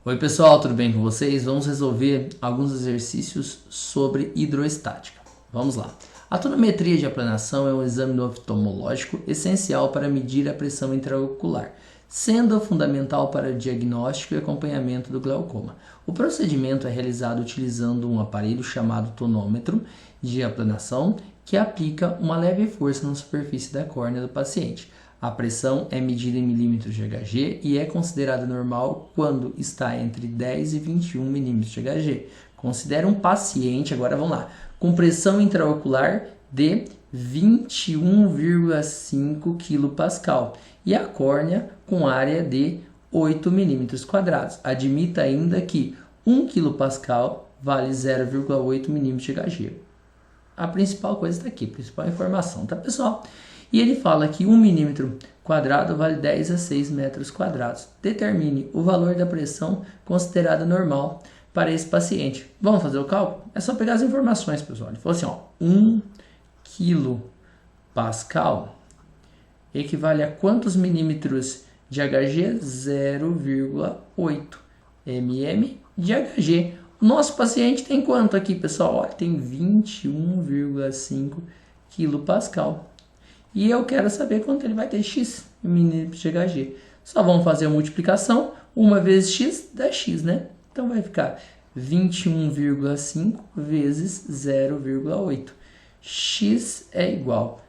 Oi pessoal, tudo bem com vocês? Vamos resolver alguns exercícios sobre hidroestática. Vamos lá. A tonometria de aplanação é um exame oftalmológico essencial para medir a pressão intraocular, sendo fundamental para o diagnóstico e acompanhamento do glaucoma. O procedimento é realizado utilizando um aparelho chamado tonômetro de aplanação, que aplica uma leve força na superfície da córnea do paciente. A pressão é medida em milímetros de Hg e é considerada normal quando está entre 10 e 21 milímetros de Hg. Considere um paciente, agora vamos lá, com pressão intraocular de 21,5 kPa e a córnea com área de 8 milímetros quadrados. Admita ainda que 1 kPa vale 0,8 milímetros de Hg. A principal coisa está aqui, a principal informação, tá pessoal? E ele fala que 1 milímetro quadrado vale 10 a 6 metros quadrados. Determine o valor da pressão considerada normal para esse paciente. Vamos fazer o cálculo? É só pegar as informações, pessoal. Ele falou assim, ó, 1 kPa equivale a quantos milímetros de Hg? 0,8 mm de Hg. O nosso paciente tem quanto aqui, pessoal? Olha, tem 21,5 kPa. E eu quero saber quanto ele vai ter x em milímetros de Hg. Só vamos fazer a multiplicação. 1 vezes x dá x, né? Então vai ficar 21,5 vezes 0,8. X é igual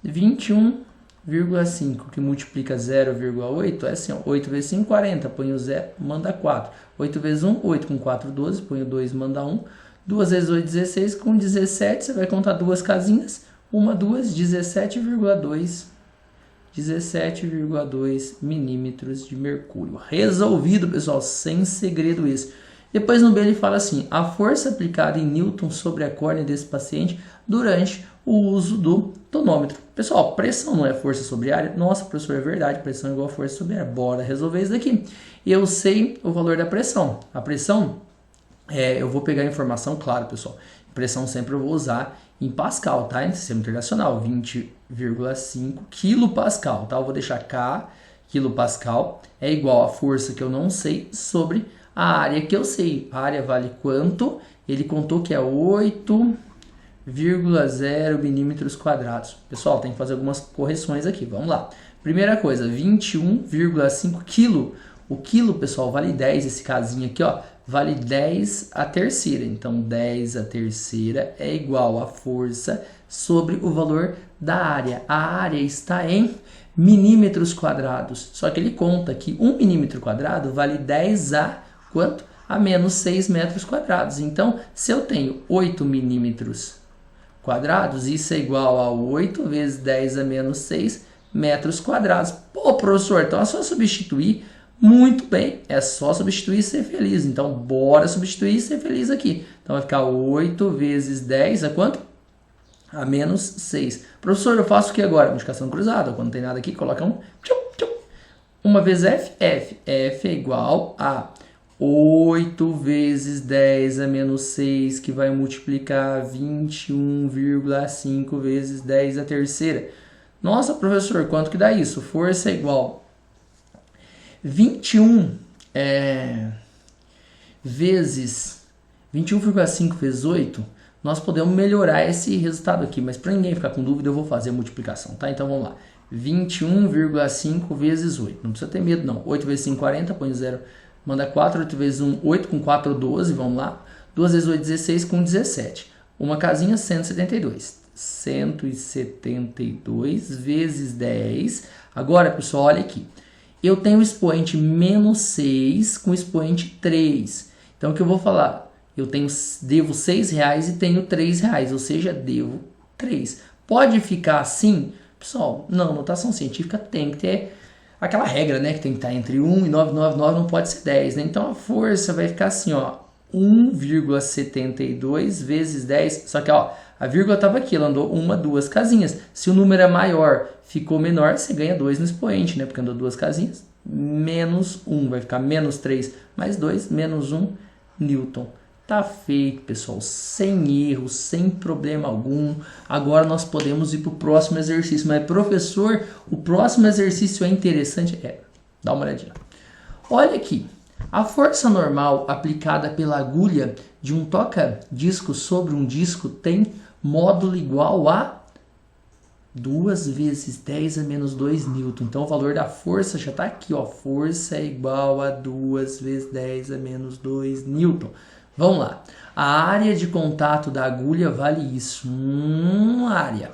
a 21,5, que multiplica 0,8, é assim, ó, 8 vezes 5, 40, põe o 0, manda 4. 8 vezes 1, 8 com 4, 12, põe o 2, manda 1. 2 vezes 8, 16, com 17, você vai contar duas casinhas. 1, 2, 17,2 milímetros de mercúrio. Resolvido, pessoal, sem segredo isso. Depois no B ele fala assim, a força aplicada em Newton sobre a córnea desse paciente durante o uso do tonômetro. Pessoal, pressão não é força sobre área? Nossa, professor, é verdade, pressão é igual a força sobre área. Bora resolver isso daqui. Eu sei o valor da pressão. A pressão, eu vou pegar a informação, claro, pessoal. Pressão sempre eu vou usar em Pascal, tá? Em sistema internacional, 20,5 kPa, tá? Eu vou deixar K, kPa, é igual a força que eu não sei sobre a área que eu sei. A área vale quanto? Ele contou que é 8,0 milímetros quadrados. Pessoal, tem que fazer algumas correções aqui, vamos lá. Primeira coisa, 21,5 kg. O quilo, pessoal, vale 10, esse casinho aqui, ó, vale 10 a terceira. Então, 10 a terceira é igual a força sobre o valor da área. A área está em milímetros quadrados. Só que ele conta que 1 milímetro quadrado vale 10 a quanto? A menos 6 metros quadrados. Então, se eu tenho 8 milímetros quadrados, isso é igual a 8 vezes 10 a menos 6 metros quadrados. Pô, professor, então é só substituir. Muito bem, é só substituir e ser feliz. Então, bora substituir e ser feliz aqui. Então, vai ficar 8 vezes 10 a quanto? A menos 6. Professor, eu faço o que agora? Multiplicação cruzada. Quando não tem nada aqui, coloca um. 1 vezes f, f. F é igual a 8 vezes 10 a menos 6, que vai multiplicar 21,5 vezes 10 a terceira. Nossa, professor, quanto que dá isso? Força é igual 21 vezes 21,5 vezes 8, nós podemos melhorar esse resultado aqui, mas para ninguém ficar com dúvida, eu vou fazer a multiplicação, tá? Então vamos lá. 21,5 vezes 8. Não precisa ter medo, não. 8 vezes 5, 40, põe 0, manda 4. 8 vezes 1, 8, com 4, 12, vamos lá. 2 vezes 8, 16, com 17. Uma casinha, 172. 172 vezes 10. Agora, pessoal, olha aqui. Eu tenho o expoente menos 6 com o expoente 3. Então, o que eu vou falar? Devo R$6 e tenho R$3, ou seja, devo 3. Pode ficar assim? Pessoal, não, notação científica tem que ter aquela regra, né? Que tem que estar entre 1 e 999, não pode ser 10, né? Então, a força vai ficar assim, ó, 1,72 vezes 10. Só que, ó, a vírgula estava aqui, ela andou 1, 2 casinhas. Se o número é maior, ficou menor, você ganha 2 no expoente, né? Porque andou 2 casinhas. Menos 1, vai ficar menos 3 mais 2, menos 1 Newton. Tá feito, pessoal, sem erro, sem problema algum. Agora nós podemos ir para o próximo exercício. Mas, professor, o próximo exercício é interessante? Dá uma olhadinha. Olha aqui, A força normal aplicada pela agulha de um toca-disco sobre um disco tem módulo igual a 2 vezes 10 a menos 2 newton. Então, o valor da força já está aqui, ó. Força é igual a 2 vezes 10 a menos 2 newton. Vamos lá. A área de contato da agulha vale isso. Área.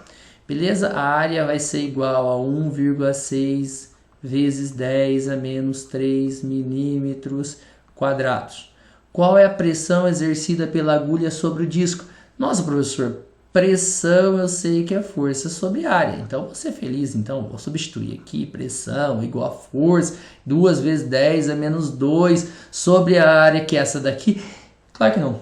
Beleza? A área vai ser igual a 1,6 vezes 10 a menos 3 milímetros quadrados. Qual é a pressão exercida pela agulha sobre o disco? Nossa, professor, pressão eu sei que é força sobre área. Então, vou ser feliz. Então, vou substituir aqui. Pressão igual a força. 2 vezes 10 a menos 2 sobre a área, que é essa daqui. Claro que não.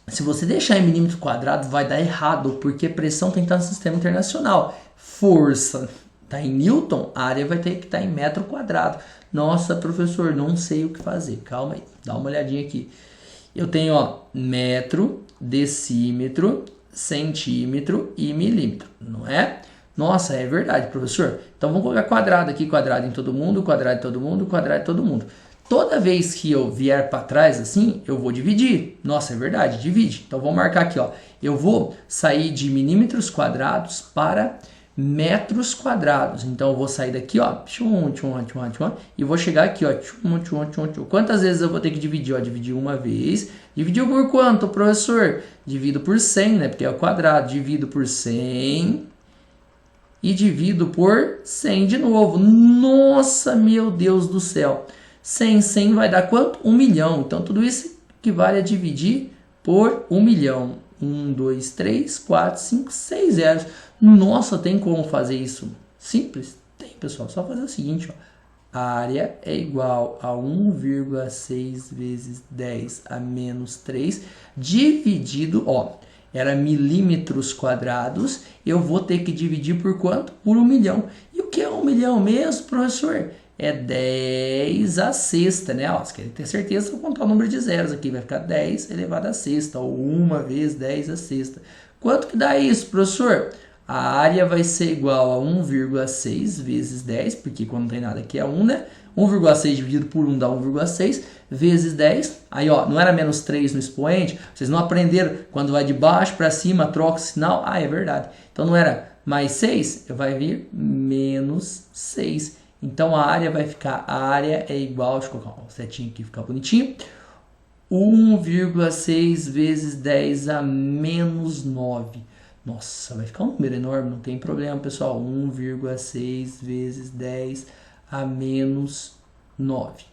Se você deixar em milímetro quadrado, vai dar errado, porque pressão tem que estar no sistema internacional. Força está em newton, a área vai ter que estar em metro quadrado. Nossa, professor, não sei o que fazer. Calma aí, dá uma olhadinha aqui. Eu tenho, ó, metro, decímetro, centímetro e milímetro, não é? Nossa, é verdade, professor. Então, vamos colocar quadrado aqui, quadrado em todo mundo, quadrado em todo mundo, quadrado em todo mundo. Toda vez que eu vier para trás assim, eu vou dividir. Nossa, é verdade, divide. Então, vou marcar aqui, ó. Eu vou sair de milímetros quadrados para metros quadrados. Então, eu vou sair daqui, ó, e vou chegar aqui, ó. Quantas vezes eu vou ter que dividir? Ó, dividir uma vez. Dividiu por quanto, professor? Divido por 100, né? Porque é o quadrado. Divido por 100 e divido por 100 de novo. Nossa, meu Deus do céu. 100 vai dar quanto? 1 milhão. Então, tudo isso equivale a dividir por 1 milhão. 1, 2, 3, 4, 5, 6 zeros. Nossa, tem como fazer isso? Simples? Tem, pessoal. Só fazer o seguinte, ó. A área é igual a 1,6 vezes 10 a menos 3 dividido, ó, era milímetros quadrados. Eu vou ter que dividir por quanto? Por 1 milhão. E o que é 1 milhão mesmo, professor? É 10 a sexta, né? Ó, você quer ter certeza, vou contar o número de zeros aqui. Vai ficar 10 elevado a sexta, ou 1 vezes 10 a sexta. Quanto que dá isso, professor? A área vai ser igual a 1,6 vezes 10, porque quando não tem nada aqui é 1, né? 1,6 dividido por 1 dá 1,6 vezes 10. Aí, ó, não era menos 3 no expoente? Vocês não aprenderam quando vai de baixo para cima, troca o sinal? Ah, é verdade. Então, não era mais 6? Vai vir menos 6. Então, a área vai ficar, a área é igual, deixa eu colocar uma setinha aqui, ficar bonitinho, 1,6 vezes 10 a menos 9. Nossa, vai ficar um número enorme, não tem problema, pessoal. 1,6 vezes 10 a menos 9.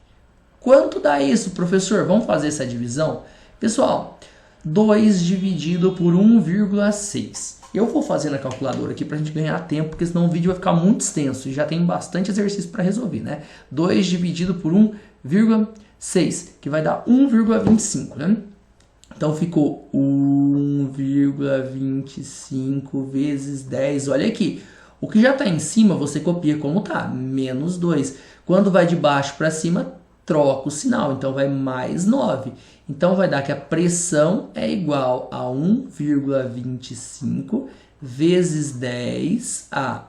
Quanto dá isso, professor? Vamos fazer essa divisão? Pessoal, 2 dividido por 1,6. Eu vou fazer na calculadora aqui para a gente ganhar tempo, porque senão o vídeo vai ficar muito extenso e já tem bastante exercício para resolver, né? 2 dividido por 1,6, que vai dar 1,25, né? Então, ficou 1,25 vezes 10. Olha aqui, o que já está em cima, você copia como está, menos 2. Quando vai de baixo para cima, troca o sinal, então vai mais 9. Então, vai dar que a pressão é igual a 1,25 vezes 10 a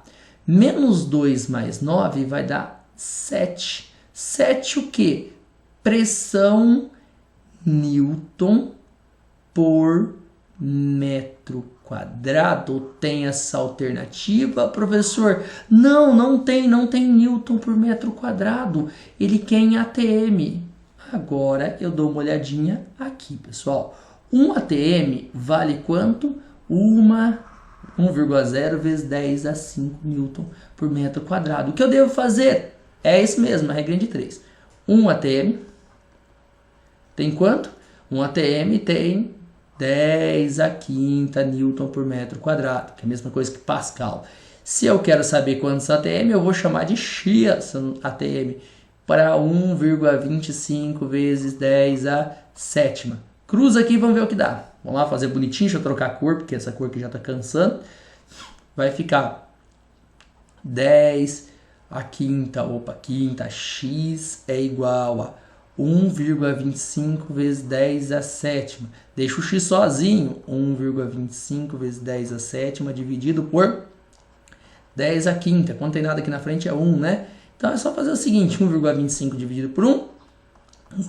menos 2 mais 9 vai dar 7. 7 o quê? Pressão Newton por metro quadrado. Tem essa alternativa, professor? Não tem Newton por metro quadrado. Ele quer em ATM. Agora eu dou uma olhadinha aqui, pessoal. 1 ATM vale quanto? 1,0 vezes 10 a 5 Newton por metro quadrado. O que eu devo fazer? É isso mesmo, a regra de 3. 1 ATM tem quanto? 1 ATM tem 10 a quinta Newton por metro quadrado, que é a mesma coisa que Pascal. Se eu quero saber quantos ATM, eu vou chamar de X ATM para 1,25 vezes 10 a sétima. Cruza aqui e vamos ver o que dá. Vamos lá fazer bonitinho, deixa eu trocar a cor, porque essa cor aqui já está cansando. Vai ficar 10 a quinta, quinta, X é igual a 1,25 vezes 10 a sétima. Deixa o x sozinho. 1,25 vezes 10 a sétima dividido por 10 a quinta. Quando tem nada aqui na frente é 1, né? Então é só fazer o seguinte. 1,25 dividido por 1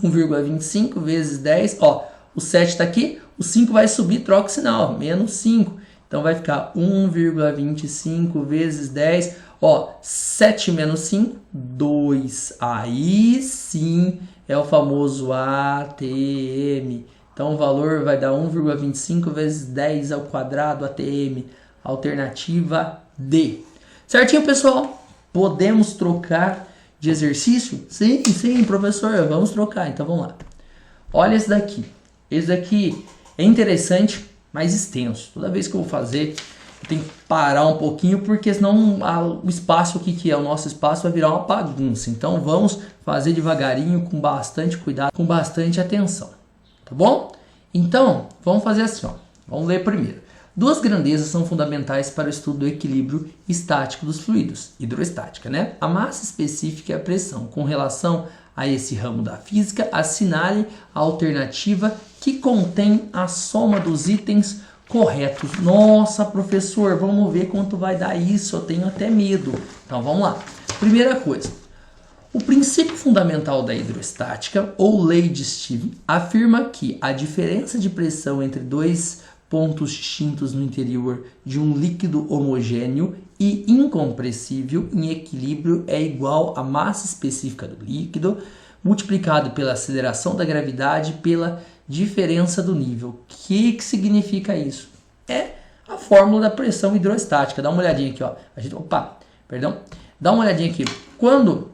1,25 vezes 10, ó, o 7 está aqui, o 5 vai subir, troca o sinal, menos 5. Então vai ficar 1,25 vezes 10, ó, 7 menos 5, 2. Aí sim é o famoso ATM. Então o valor vai dar 1,25 vezes 10 ao quadrado, ATM. Alternativa D. Certinho, pessoal? Podemos trocar de exercício? Sim, professor, vamos trocar. Então vamos lá. Olha esse daqui. Esse daqui é interessante, mas extenso. Toda vez que eu vou fazer, eu tenho que parar um pouquinho, porque senão o espaço aqui, que é o nosso espaço, vai virar uma bagunça. Então vamos fazer devagarinho, com bastante cuidado, com bastante atenção. Tá bom? Então, vamos fazer assim, ó. Vamos ler primeiro. Duas grandezas são fundamentais para o estudo do equilíbrio estático dos fluidos, hidroestática, né? A massa específica e a pressão. Com relação a esse ramo da física, assinale a alternativa que contém a soma dos itens corretos. Nossa, professor, vamos ver quanto vai dar isso, eu tenho até medo. Então, vamos lá. Primeira coisa. O princípio fundamental da hidroestática, ou lei de Stevens, afirma que a diferença de pressão entre dois pontos distintos no interior de um líquido homogêneo e incompressível em equilíbrio é igual à massa específica do líquido multiplicado pela aceleração da gravidade pela diferença do nível. O que significa isso? É a fórmula da pressão hidroestática. Dá uma olhadinha aqui, ó. Dá uma olhadinha aqui. Quando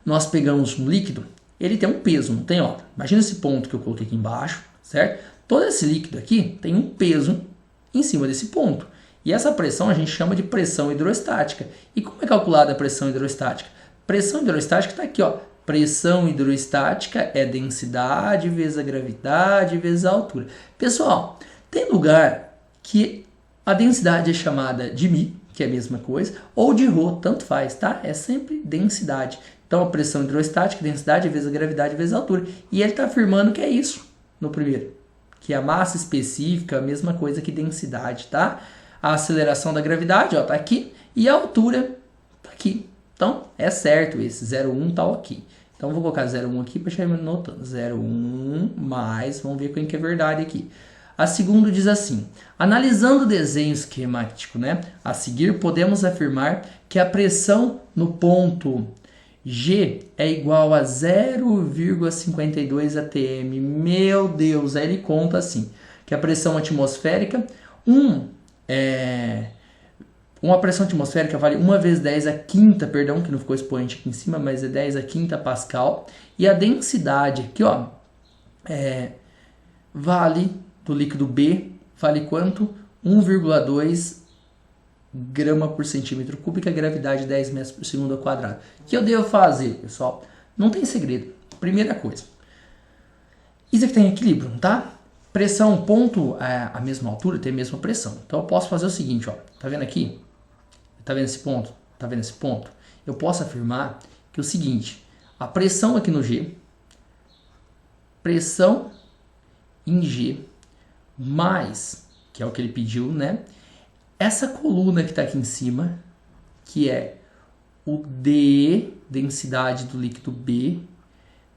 nós pegamos um líquido, ele tem um peso, não tem? Ó, imagina esse ponto que eu coloquei aqui embaixo, certo? Todo esse líquido aqui tem um peso em cima desse ponto. E essa pressão a gente chama de pressão hidroestática. E como é calculada a pressão hidroestática? Pressão hidroestática está aqui, ó. Pressão hidroestática é densidade vezes a gravidade vezes a altura. Pessoal, tem lugar que a densidade é chamada de μ, que é a mesma coisa, ou de ρ, tanto faz, tá? É sempre densidade. Então, a pressão hidroestática, densidade vezes a gravidade vezes a altura. E ele está afirmando que é isso no primeiro. Que a massa específica é a mesma coisa que densidade, tá? A aceleração da gravidade, ó, tá aqui. E a altura tá aqui. Então, é certo esse. 0,1 tá ok. Então, vou colocar 0,1 aqui para deixar notando. 0,1 mais, vamos ver quem que é verdade aqui. A segunda diz assim: analisando o desenho esquemático, né? A seguir, podemos afirmar que a pressão no ponto G é igual a 0,52 atm. Meu Deus, aí ele conta assim, que a pressão atmosférica, uma pressão atmosférica vale 1 vezes 10 a quinta, perdão, que não ficou expoente aqui em cima, mas é 10 a quinta pascal. E a densidade aqui, ó, vale, do líquido B, vale quanto? 1,2 grama por centímetro cúbico, a gravidade 10 metros por segundo ao quadrado. O que eu devo fazer, pessoal? Não tem segredo. Primeira coisa, isso aqui tem equilíbrio, tá? Pressão, ponto a mesma altura, tem a mesma pressão. Então eu posso fazer o seguinte, ó. Tá vendo aqui? Tá vendo esse ponto? Tá vendo esse ponto? Eu posso afirmar que é o seguinte, a pressão aqui no G, pressão em G, mais, que é o que ele pediu, né? Essa coluna que está aqui em cima, que é o D, densidade do líquido B,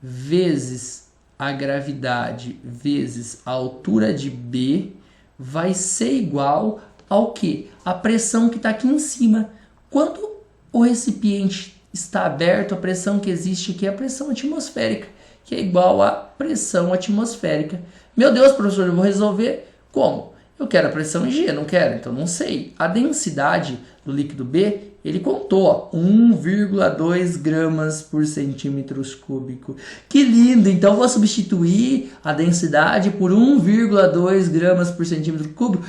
vezes a gravidade, vezes a altura de B, vai ser igual ao quê? A pressão que está aqui em cima. Quando o recipiente está aberto, a pressão que existe aqui é a pressão atmosférica, que é igual à pressão atmosférica. Meu Deus, professor, eu vou resolver como? Eu quero a pressão em G, não quero? Então não sei. A densidade do líquido B, ele contou 1,2 gramas por centímetros cúbico. Que lindo! Então eu vou substituir a densidade por 1,2 gramas por centímetro cúbico?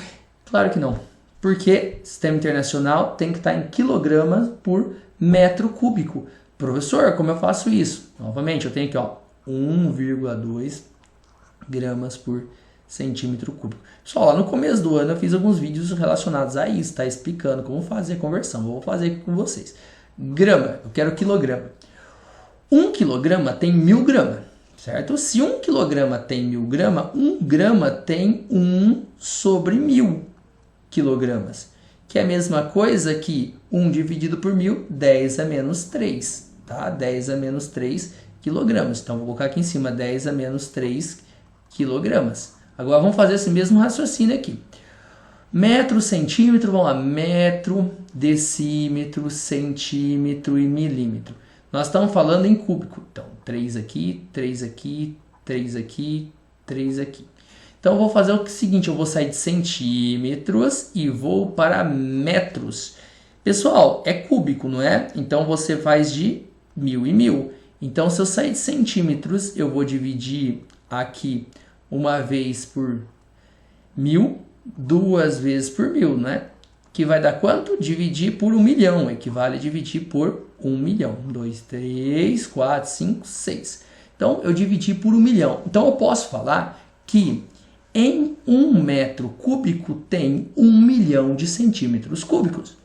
Claro que não. Porque sistema internacional tem que estar em quilogramas por metro cúbico. Professor, como eu faço isso? Novamente, eu tenho aqui, ó, 1,2 gramas por centímetro cúbico. Só lá no começo do ano eu fiz alguns vídeos relacionados a isso, tá? Explicando como fazer a conversão. Eu vou fazer aqui com vocês. Grama, eu quero quilograma. 1 quilograma tem 1000 gramas, certo? Se 1 quilograma tem 1000 gramas, 1 grama tem 1 sobre 1000 quilogramas. Que é a mesma coisa que 1 dividido por 1000, 10 a menos 3, tá? 10 a menos 3, quilogramas. Então, vou colocar aqui em cima 10 a menos 3 quilogramas. Agora, vamos fazer esse mesmo raciocínio aqui. Metro, centímetro, vamos lá. Metro, decímetro, centímetro e milímetro. Nós estamos falando em cúbico. Então, 3 aqui, 3 aqui, 3 aqui, 3 aqui. Então, eu vou fazer o seguinte, eu vou sair de centímetros e vou para metros. Pessoal, é cúbico, não é? Então, você faz de 1000 e 1000. Então, se eu sair de centímetros, eu vou dividir aqui uma vez por 1000, duas vezes por 1000, né? Que vai dar quanto? Dividir por 1 milhão. Equivale a dividir por 1 milhão. 1, 2, 3, 4, 5, 6. Então, eu dividi por 1 milhão. Então, eu posso falar que em 1 metro cúbico tem 1 milhão de centímetros cúbicos.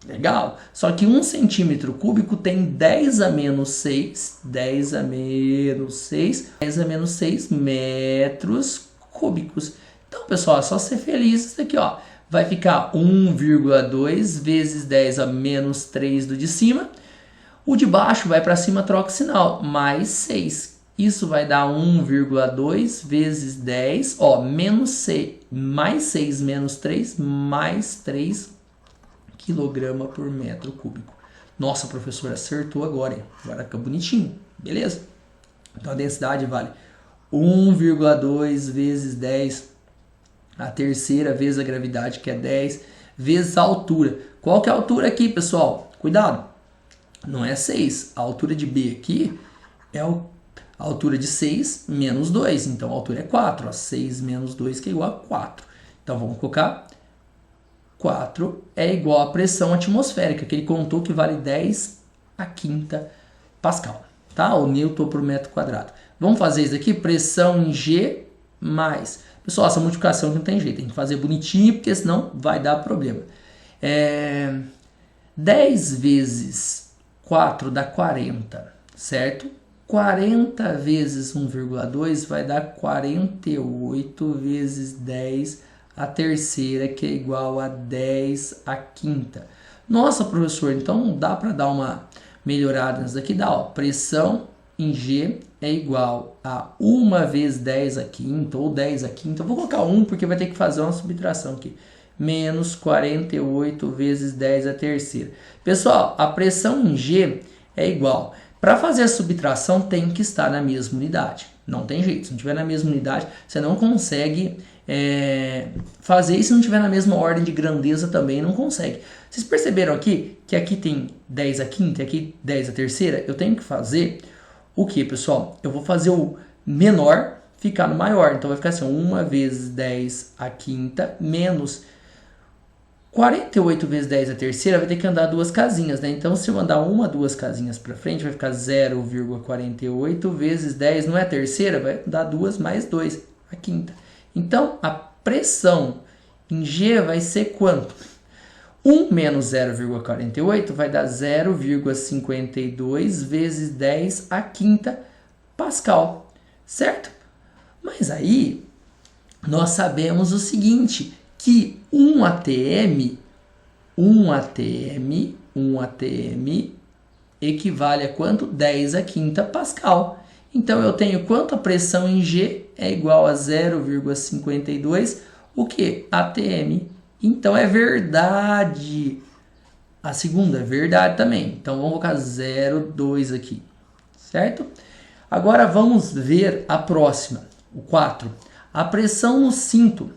Legal? Só que 1 centímetro cúbico tem 10 a menos 6, 10 a menos 6, 10 a menos 6 metros cúbicos. Então, pessoal, é só ser feliz isso aqui, ó. Vai ficar 1,2 vezes 10 a menos 3 do de cima. O de baixo vai para cima, troca o sinal, mais 6. Isso vai dar 1,2 vezes 10, ó, menos 6, mais 6 menos 3, mais 3 quilograma por metro cúbico. Nossa, professor, acertou agora, hein? Agora fica bonitinho, beleza? Então, a densidade vale 1,2 vezes 10, a terceira vezes a gravidade, que é 10, vezes a altura. Qual que é a altura aqui, pessoal? Cuidado, não é 6. A altura de B aqui é a altura de 6 menos 2. Então, a altura é 4. Ó. 6 menos 2, que é igual a 4. Então, vamos colocar 4 é igual à pressão atmosférica, que ele contou que vale 10 a quinta Pascal. Tá? O Newton por metro quadrado. Vamos fazer isso aqui? Pressão em G mais... Pessoal, essa multiplicação não tem jeito, tem que fazer bonitinho, porque senão vai dar problema. 10 vezes 4 dá 40, certo? 40 vezes 1,2 vai dar 48 vezes 10 a terceira, que é igual a 10 a quinta. Nossa, professor, então não dá para dar uma melhorada nisso daqui? Dá, ó, pressão em G é igual a 1 vezes 10 a quinta, ou 10 a quinta. Eu vou colocar 1 porque vai ter que fazer uma subtração aqui. Menos 48 vezes 10 a terceira. Pessoal, a pressão em G é igual. Para fazer a subtração tem que estar na mesma unidade. Não tem jeito. Se não tiver na mesma unidade, você não consegue fazer. E se não tiver na mesma ordem de grandeza também não consegue. Vocês perceberam aqui que aqui tem 10 a quinta e aqui 10 a terceira? Eu tenho que fazer... O que, pessoal? Eu vou fazer o menor ficar no maior. Então, vai ficar assim, 1 vezes 10 a quinta menos 48 vezes 10 a terceira vai ter que andar 2 casinhas, né? Então, se eu andar 1, 2 casinhas para frente, vai ficar 0,48 vezes 10, não é a terceira? Vai dar 2 mais 2, a quinta. Então, a pressão em G vai ser quanto? 1 menos 0,48 vai dar 0,52 vezes 10 a quinta Pascal, certo? Mas aí, nós sabemos o seguinte, que 1 atm equivale a quanto? 10 a quinta Pascal. Então, eu tenho quanto? A pressão em G é igual a 0,52, o que? atm. Então, é verdade. A segunda é verdade também. Então, vamos colocar 0,2 aqui, certo? Agora, vamos ver a próxima, o 4. A pressão no cinto,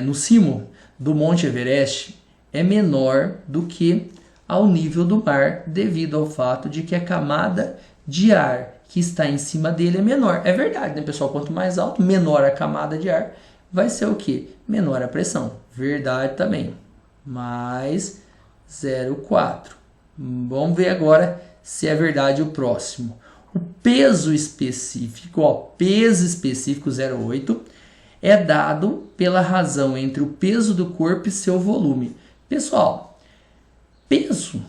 no cimo do Monte Everest é menor do que ao nível do mar, devido ao fato de que a camada de ar que está em cima dele é menor. É verdade, né, pessoal? Quanto mais alto, menor a camada de ar, vai ser o quê? Menor a pressão. Verdade também. Mais 0,4. Vamos ver agora se é verdade o próximo. O peso específico, ó, peso específico 0,8, é dado pela razão entre o peso do corpo e seu volume. Pessoal, peso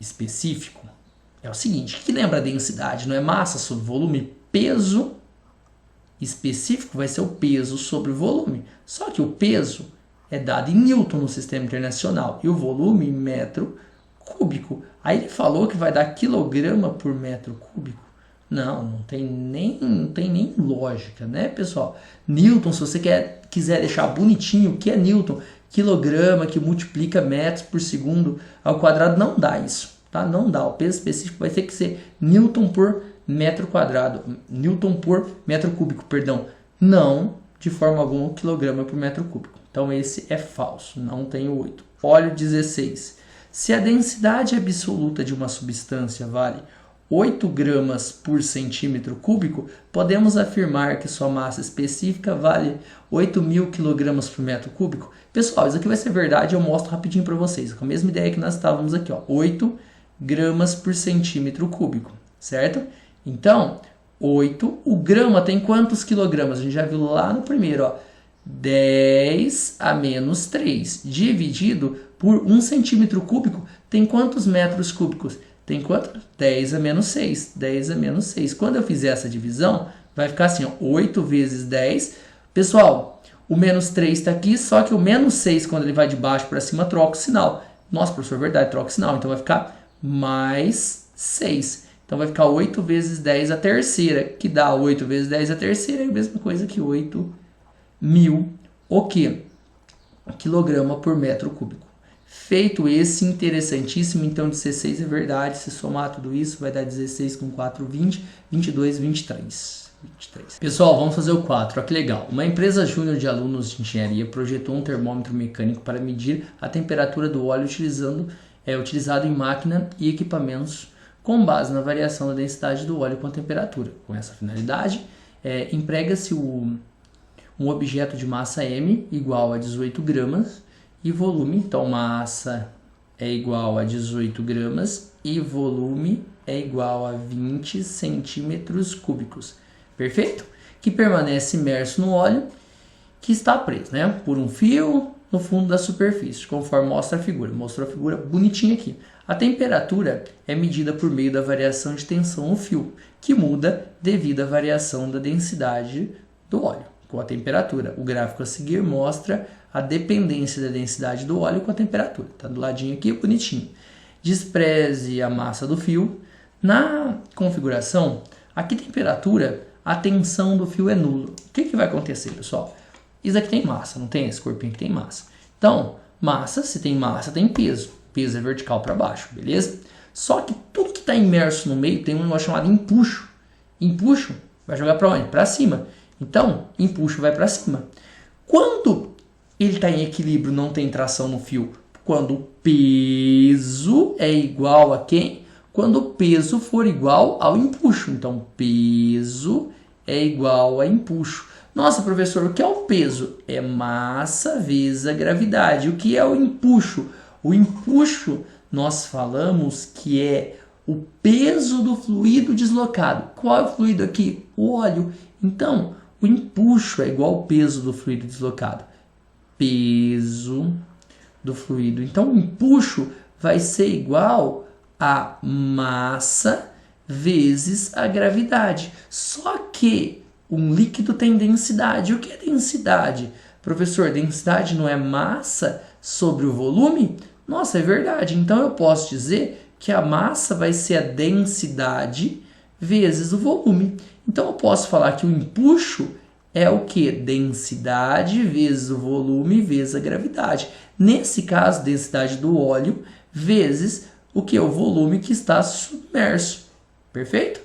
específico é o seguinte, que lembra a densidade, não é massa sobre volume? Peso específico vai ser o peso sobre o volume. Só que o peso é dado em Newton no sistema internacional e o volume em metro cúbico. Aí ele falou que vai dar quilograma por metro cúbico. Não tem nem lógica, né, pessoal? Newton, se você quiser deixar bonitinho, o que é Newton? Quilograma que multiplica metros por segundo ao quadrado, não dá isso, tá? Não dá. O peso específico vai ter que ser Newton por metro quadrado, Newton por metro cúbico, perdão. Não, de forma alguma, quilograma por metro cúbico. Então esse é falso, não tem o 8. Óleo 16. Se a densidade absoluta de uma substância vale 8 gramas por centímetro cúbico, podemos afirmar que sua massa específica vale 8.000 quilogramas por metro cúbico? Pessoal, isso aqui vai ser verdade, eu mostro rapidinho para vocês, com a mesma ideia que nós estávamos aqui, ó, 8 gramas por centímetro cúbico, certo? Então, 8, o grama tem quantos quilogramas? A gente já viu lá no primeiro, ó, 10 a menos 3, dividido por 1 centímetro cúbico, tem quantos metros cúbicos? Tem quanto? 10 a menos 6. 10 a menos 6. Quando eu fizer essa divisão, vai ficar assim, ó, 8 vezes 10. Pessoal, o menos 3 está aqui, só que o menos 6, quando ele vai de baixo para cima, troca o sinal. Nossa, professor, verdade, troca o sinal. Então vai ficar mais 6. Então vai ficar 8 vezes 10 a terceira, que dá 8 vezes 10 a terceira, é a mesma coisa que 8.000, o quê? Quilograma por metro cúbico. Feito esse interessantíssimo, então 16 é verdade, se somar tudo isso vai dar 16 com 4, 20, 22, 23. Pessoal, vamos fazer o 4, olha que legal. Uma empresa júnior de alunos de engenharia projetou um termômetro mecânico para medir a temperatura do óleo utilizado em máquina e equipamentos com base na variação da densidade do óleo com a temperatura. Com essa finalidade, emprega-se um objeto de massa M igual a 18 gramas e volume, então massa é igual a 18 gramas e volume é igual a 20 centímetros cúbicos. Perfeito? Que permanece imerso no óleo que está preso, né, por um fio no fundo da superfície, conforme mostra a figura. Mostrou a figura bonitinha aqui. A temperatura é medida por meio da variação de tensão no fio, que muda devido à variação da densidade do óleo com a temperatura. O gráfico a seguir mostra a dependência da densidade do óleo com a temperatura. Está do ladinho aqui, bonitinho. Despreze a massa do fio. Na configuração, a que temperatura a tensão do fio é nula. O que vai acontecer, pessoal? Isso aqui tem massa, não tem? Esse corpinho aqui tem massa. Então, massa, se tem massa, tem peso. Peso é vertical para baixo, beleza? Só que tudo que está imerso no meio tem um negócio chamado empuxo. Empuxo vai jogar para onde? Para cima. Então, empuxo vai para cima. Quando ele está em equilíbrio, não tem tração no fio? Quando o peso é igual a quem? Quando o peso for igual ao empuxo. Então, peso é igual a empuxo. Nossa, professor, o que é o peso? É massa vezes a gravidade. O que é o empuxo? O empuxo, nós falamos que é o peso do fluido deslocado. Qual é o fluido aqui? O óleo. Então, o empuxo é igual ao peso do fluido deslocado. Peso do fluido. Então, o empuxo vai ser igual a massa vezes a gravidade. Só que um líquido tem densidade. O que é densidade? Professor, densidade não é massa sobre o volume? Nossa, é verdade. Então, eu posso dizer que a massa vai ser a densidade vezes o volume. Então, eu posso falar que o empuxo é o que? Densidade vezes o volume vezes a gravidade. Nesse caso, densidade do óleo vezes o que? O volume que está submerso. Perfeito?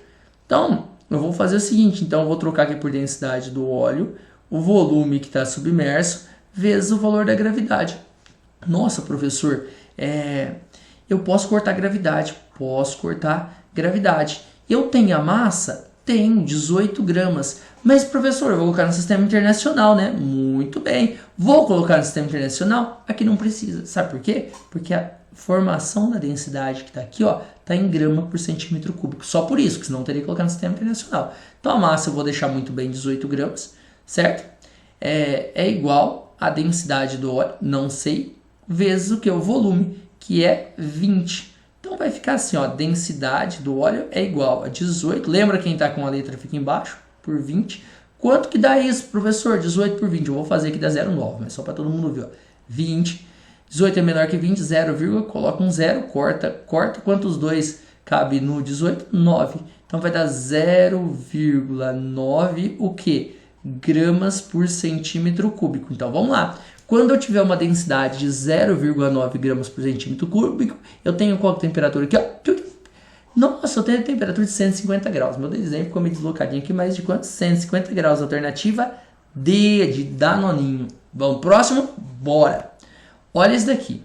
Então, eu vou fazer o seguinte. Então, eu vou trocar aqui por densidade do óleo, o volume que está submerso, vezes o valor da gravidade. Nossa, professor, eu posso cortar gravidade. Posso cortar gravidade. Eu tenho a massa? Tenho, 18 gramas. Mas, professor, eu vou colocar no sistema internacional, né? Muito bem. Vou colocar no sistema internacional? Aqui não precisa. Sabe por quê? Porque a formação da densidade que está aqui, ó, está em grama por centímetro cúbico. Só por isso, que senão eu teria que colocar no sistema internacional. Então, a massa eu vou deixar muito bem 18 gramas, certo? É igual a densidade do óleo, não sei, vezes o que? O volume, que é 20. Então, vai ficar assim, ó, densidade do óleo é igual a 18. Lembra quem está com a letra fica embaixo? Por 20. Quanto que dá isso, professor? 18 por 20. Eu vou fazer aqui da 0,9, mas só para todo mundo ver, ó. 20 18 é menor que 20, 0, coloca um 0, corta. Quantos 2 cabe no 18? 9. Então vai dar 0,9 o quê? Gramas por centímetro cúbico. Então vamos lá. Quando eu tiver uma densidade de 0,9 gramas por centímetro cúbico, eu tenho qual temperatura aqui? Ó. Nossa, eu tenho a temperatura de 150 graus. Meu desenho ficou meio deslocadinho aqui, mas de quanto? 150 graus. Alternativa D, de Danoninho. Vamos próximo? Bora! Olha isso daqui.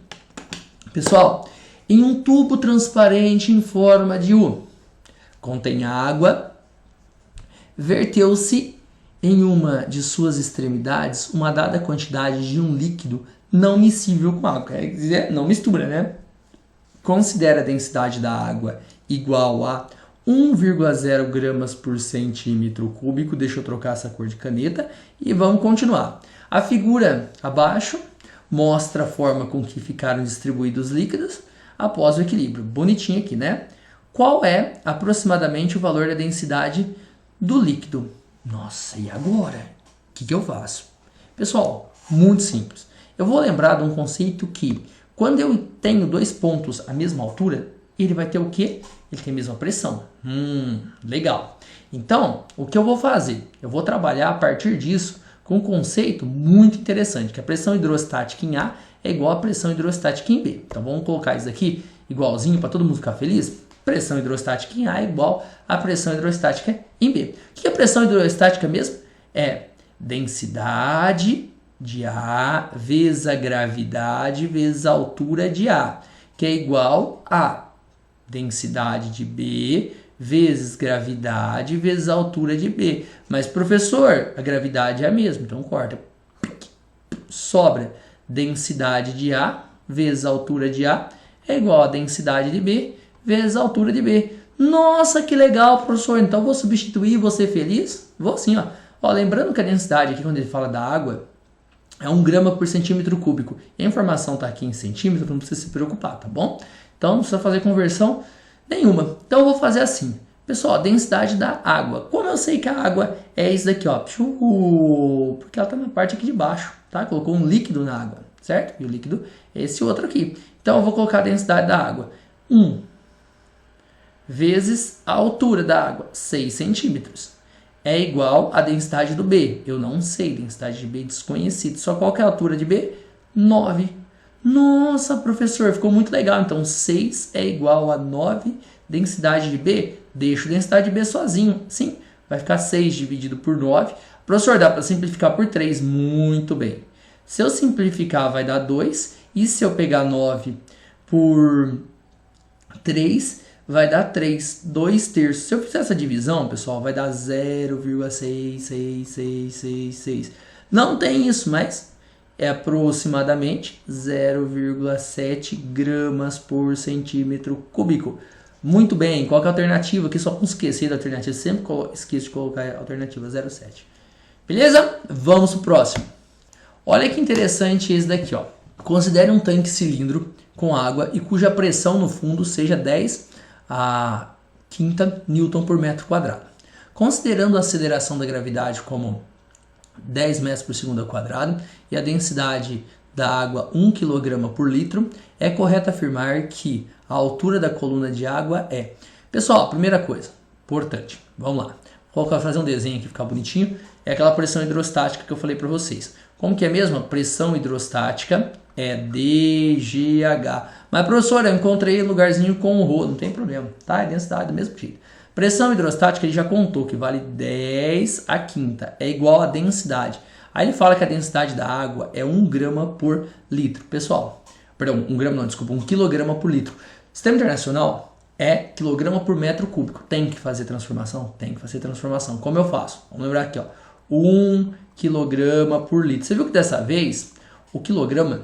Pessoal, em um tubo transparente em forma de U, contém água, verteu-se em uma de suas extremidades uma dada quantidade de um líquido não miscível com água. Quer dizer, não mistura, né? Considera a densidade da água igual a 1,0 gramas por centímetro cúbico. Deixa eu trocar essa cor de caneta e vamos continuar. A figura abaixo mostra a forma com que ficaram distribuídos os líquidos após o equilíbrio. Bonitinho aqui, né? Qual é aproximadamente o valor da densidade do líquido? Nossa, e agora? O que eu faço? Pessoal, muito simples. Eu vou lembrar de um conceito que, quando eu tenho dois pontos à mesma altura, ele vai ter o quê? Ele tem a mesma pressão. Legal. Então, o que eu vou fazer? Eu vou trabalhar a partir disso com um conceito muito interessante, que a pressão hidrostática em A é igual à pressão hidrostática em B. Então, vamos colocar isso aqui igualzinho para todo mundo ficar feliz? Pressão hidrostática em A é igual à pressão hidrostática em B. O que é pressão hidrostática mesmo? É densidade de A vezes a gravidade vezes a altura de A, que é igual a densidade de B vezes gravidade vezes a altura de B. Mas, professor, a gravidade é a mesma, então corta. Sobra densidade de A vezes a altura de A é igual a densidade de B vezes a altura de B. Nossa, que legal, professor. Então, vou substituir e vou ser feliz? Vou sim, ó. Lembrando que a densidade aqui, quando ele fala da água, é 1 grama por centímetro cúbico. E a informação está aqui em centímetro, não precisa se preocupar, tá bom? Então, não precisa fazer conversão nenhuma. Então, eu vou fazer assim. Pessoal, a densidade da água. Como eu sei que a água é isso daqui, ó? Porque ela está na parte aqui de baixo, tá? Colocou um líquido na água, certo? E o líquido é esse outro aqui. Então, eu vou colocar a densidade da água. 1 vezes a altura da água, 6 centímetros. É igual à densidade do B. Eu não sei, densidade de B é desconhecido. Só qual que é a altura de B? 9. Nossa, professor, ficou muito legal. Então, 6 é igual a 9. Densidade de B, deixo densidade de B sozinho. Sim, vai ficar 6 dividido por 9. Professor, dá para simplificar por 3? Muito bem. Se eu simplificar, vai dar 2. E se eu pegar 9 por 3, vai dar 3, 2 terços. Se eu fizer essa divisão, pessoal, vai dar 0,6666. Não tem isso, mas é aproximadamente 0,7 gramas por centímetro cúbico. Muito bem, qual que é a alternativa? Aqui só para não esquecer da alternativa, sempre esqueço de colocar a alternativa 0,7. Beleza? Vamos pro próximo. Olha que interessante esse daqui, ó. Considere um tanque cilindro com água e cuja pressão no fundo seja 10 a quinta Newton por metro quadrado. Considerando a aceleração da gravidade como 10 metros por segundo ao quadrado e a densidade da água 1 kg por litro, é correto afirmar que a altura da coluna de água é... Pessoal, primeira coisa, importante, vamos lá. Vou fazer um desenho aqui, ficar bonitinho. É aquela pressão hidrostática que eu falei para vocês. Como que é mesmo? A pressão hidrostática é dGH. Mas, professor, eu encontrei um lugarzinho com o rho, não tem problema, tá? É densidade do mesmo jeito. Pressão hidrostática, ele já contou que vale 10 a quinta, é igual a densidade. Aí ele fala que a densidade da água é 1 grama por litro. Pessoal, perdão, 1 grama não, desculpa, 1 quilograma por litro. Sistema internacional é quilograma por metro cúbico. Tem que fazer transformação? Tem que fazer transformação. Como eu faço? Vamos lembrar aqui, ó. 1 quilograma por litro. Você viu que dessa vez o quilograma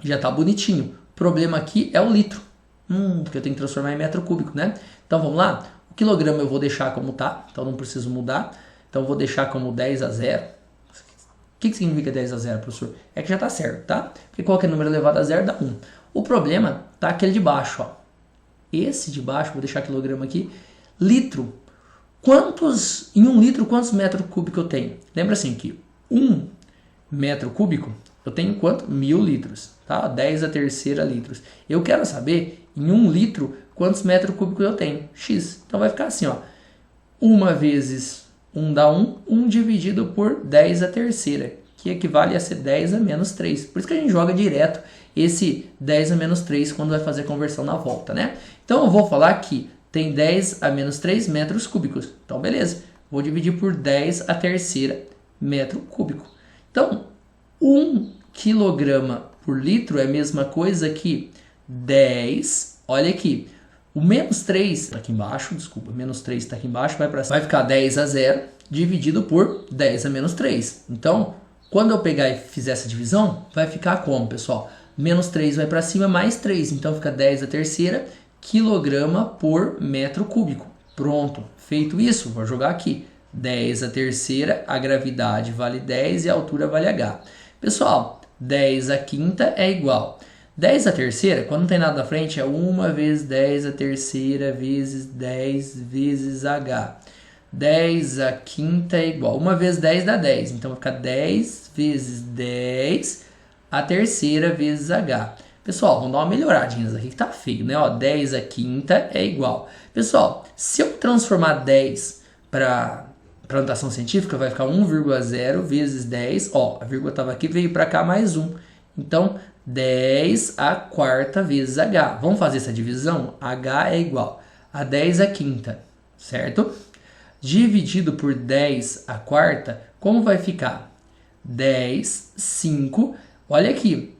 já tá bonitinho. O problema aqui é o litro. Porque eu tenho que transformar em metro cúbico, né? Então vamos lá. O quilograma eu vou deixar como tá, então não preciso mudar. Então eu vou deixar como 10 a 0. O que significa 10 a 0, professor? É que já tá certo, tá? Porque qualquer número elevado a 0 dá 1. O problema tá aquele de baixo, ó. Esse de baixo, vou deixar quilograma aqui. Litro. Em 1 litro, quantos metros cúbicos eu tenho? Lembra assim que 1 metro cúbico Eu tenho quanto? 1000 litros, tá? 10 a terceira litros. Eu quero saber, em 1 litro, quantos metros cúbicos eu tenho? X. Então vai ficar assim, ó. 1 vezes 1 dá 1, 1 dividido por 10 a terceira, que equivale a ser 10 a menos 3. Por isso que a gente joga direto esse 10 a menos 3 quando vai fazer a conversão na volta, né? Então eu vou falar que tem 10 a menos 3 metros cúbicos. Então beleza, vou dividir por 10 a terceira metro cúbico. Então, 1 quilograma por litro é a mesma coisa que 10, olha aqui, o menos 3 está aqui embaixo, desculpa, menos 3 está aqui embaixo, vai ficar 10 a 0 dividido por 10 a menos 3. Então, quando eu pegar e fizer essa divisão, vai ficar como, pessoal? Menos 3 vai para cima, mais 3, então fica 10 a terceira quilograma por metro cúbico. Pronto, feito isso, vou jogar aqui. 10 a terceira, a gravidade vale 10 e a altura vale h. Pessoal, 10 a quinta é igual. 10 a terceira, quando não tem nada na frente, é 1 vezes 10 a terceira vezes 10 vezes h. 10 a quinta é igual. 1 vezes 10 dá 10, então vai ficar 10 vezes 10 a terceira vezes h. Pessoal, vamos dar uma melhoradinha aqui que tá feio, né? Ó, 10 a quinta é igual. Pessoal, se eu transformar 10 para notação científica, vai ficar 1,0 vezes 10. Ó, a vírgula estava aqui, veio para cá mais 1. Então, 10 a quarta vezes h. Vamos fazer essa divisão? h é igual a 10 a quinta, certo? Dividido por 10 a quarta, como vai ficar? 10, 5, olha aqui,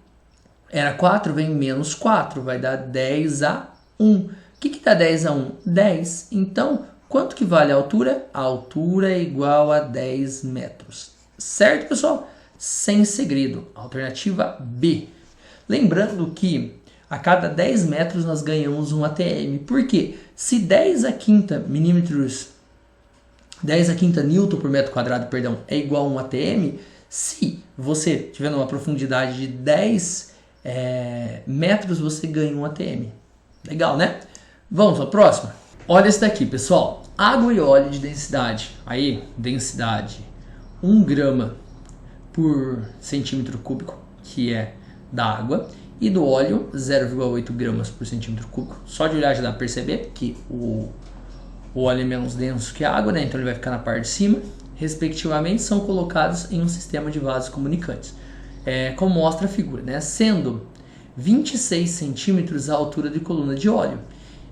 era 4, vem menos 4, vai dar 10 a 1. O que dá 10 a 1? 10. Então, quanto que vale a altura? A altura é igual a 10 metros. Certo, pessoal? Sem segredo. Alternativa B. Lembrando que a cada 10 metros nós ganhamos um ATM. Por quê? Se 10 a quinta milímetros, 10 a quinta newton por metro quadrado, perdão, é igual a um ATM, se você tiver numa profundidade de 10 metros, você ganha um ATM. Legal, né? Vamos à próxima? Olha esse daqui, pessoal. Água e óleo de densidade. Aí, densidade 1 grama por centímetro cúbico, que é da água, e do óleo 0,8 gramas por centímetro cúbico. Só de olhar já dá para perceber que o óleo é menos denso que a água, né? Então ele vai ficar na parte de cima. Respectivamente, são colocados em um sistema de vasos comunicantes, como mostra a figura, né? Sendo 26 centímetros a altura de coluna de óleo.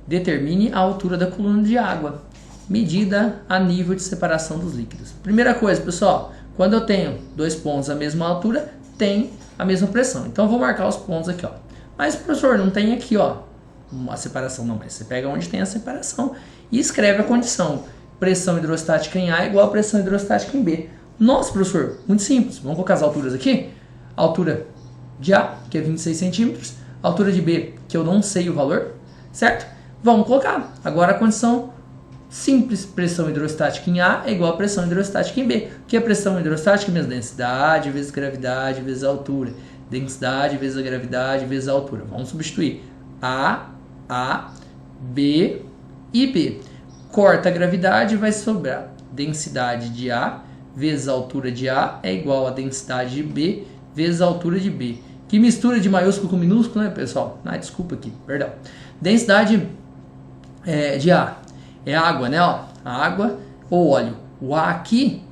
Determine a altura da coluna de água, medida a nível de separação dos líquidos. Primeira coisa, pessoal, quando eu tenho dois pontos à mesma altura, tem a mesma pressão. Então eu vou marcar os pontos aqui, ó. Mas, professor, não tem aqui, ó, uma separação, não. Mas você pega onde tem a separação e escreve a condição. Pressão hidrostática em A igual a pressão hidrostática em B. Nossa, professor, muito simples. Vamos colocar as alturas aqui. A altura de A, que é 26 centímetros. A altura de B, que eu não sei o valor, certo? Vamos colocar. Agora a condição simples. Pressão hidrostática em A é igual a pressão hidrostática em B. Que é pressão hidrostática mesmo? Densidade vezes gravidade vezes altura. Densidade vezes a gravidade vezes a altura. Vamos substituir A, B e B. Corta a gravidade, vai sobrar densidade de A vezes a altura de A é igual a densidade de B vezes a altura de B. Que mistura de maiúsculo com minúsculo, né, pessoal? Desculpa aqui, perdão. Densidade de A é água, né? Ó, a água ou óleo. O A aqui,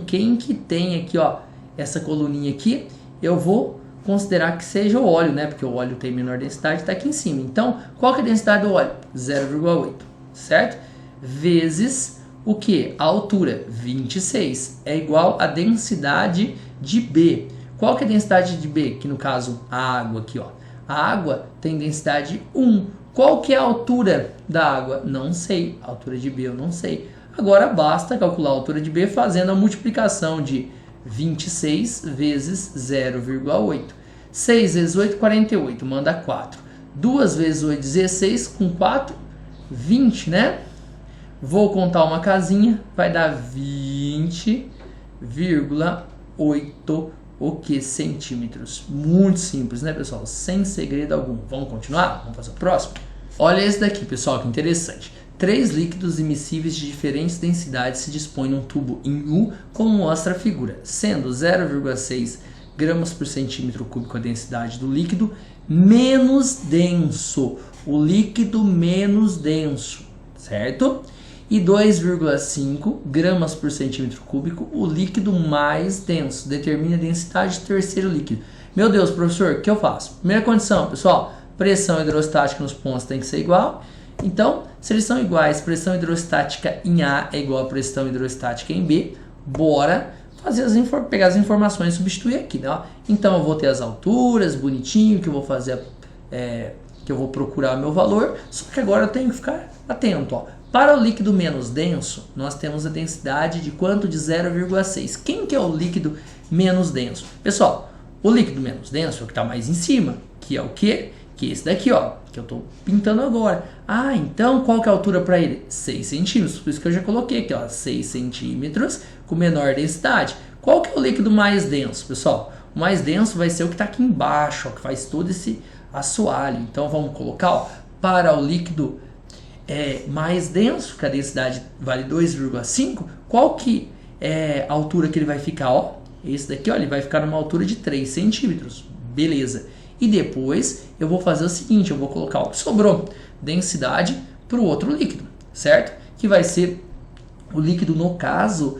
quem que tem aqui, ó, essa coluninha aqui, eu vou considerar que seja o óleo, né? Porque o óleo tem menor densidade, está aqui em cima. Então, qual que é a densidade do óleo? 0,8, certo? Vezes o que? A altura, 26, é igual a densidade de B. Qual que é a densidade de B? Que no caso, a água aqui, ó. A água tem densidade 1. Qual que é a altura da água? Não sei. A altura de B eu não sei. Agora basta calcular a altura de B fazendo a multiplicação de 26 vezes 0,8. 6 vezes 8, 48. Manda 4. 2 vezes 8, 16. Com 4, 20, né? Vou contar uma casinha. Vai dar 20,8 centímetros. Muito simples, né, pessoal? Sem segredo algum. Vamos continuar? Vamos fazer o próximo? Olha esse daqui, pessoal, que interessante. 3 líquidos immiscíveis de diferentes densidades se dispõem num tubo em U, como mostra a figura, sendo 0,6 gramas por centímetro cúbico a densidade do líquido menos denso. O líquido menos denso, certo? E 2,5 gramas por centímetro cúbico, o líquido mais denso. Determine a densidade do terceiro líquido. Meu Deus, professor, o que eu faço? Primeira condição, pessoal, pressão hidrostática nos pontos tem que ser igual. Então, se eles são iguais, pressão hidrostática em A é igual a pressão hidrostática em B, bora fazer pegar as informações e substituir aqui, né? Então, eu vou ter as alturas, bonitinho, que eu vou fazer, que eu vou procurar o meu valor, só que agora eu tenho que ficar atento, ó. Para o líquido menos denso, nós temos a densidade de quanto? De 0,6. Quem que é o líquido menos denso? Pessoal, o líquido menos denso é o que está mais em cima, que é o quê? Que é esse daqui, ó, que eu estou pintando agora. Ah, então qual que é a altura para ele? 6 centímetros, por isso que eu já coloquei aqui, ó, 6 centímetros com menor densidade. Qual que é o líquido mais denso, pessoal? O mais denso vai ser o que está aqui embaixo, ó, que faz todo esse assoalho. Então vamos colocar, ó, para o líquido mais denso, que a densidade vale 2,5, qual que é a altura que ele vai ficar? Ó, esse daqui, ó, ele vai ficar numa altura de 3 centímetros. Beleza. E depois eu vou fazer o seguinte, eu vou colocar o que sobrou, densidade para o outro líquido, certo? Que vai ser o líquido, no caso,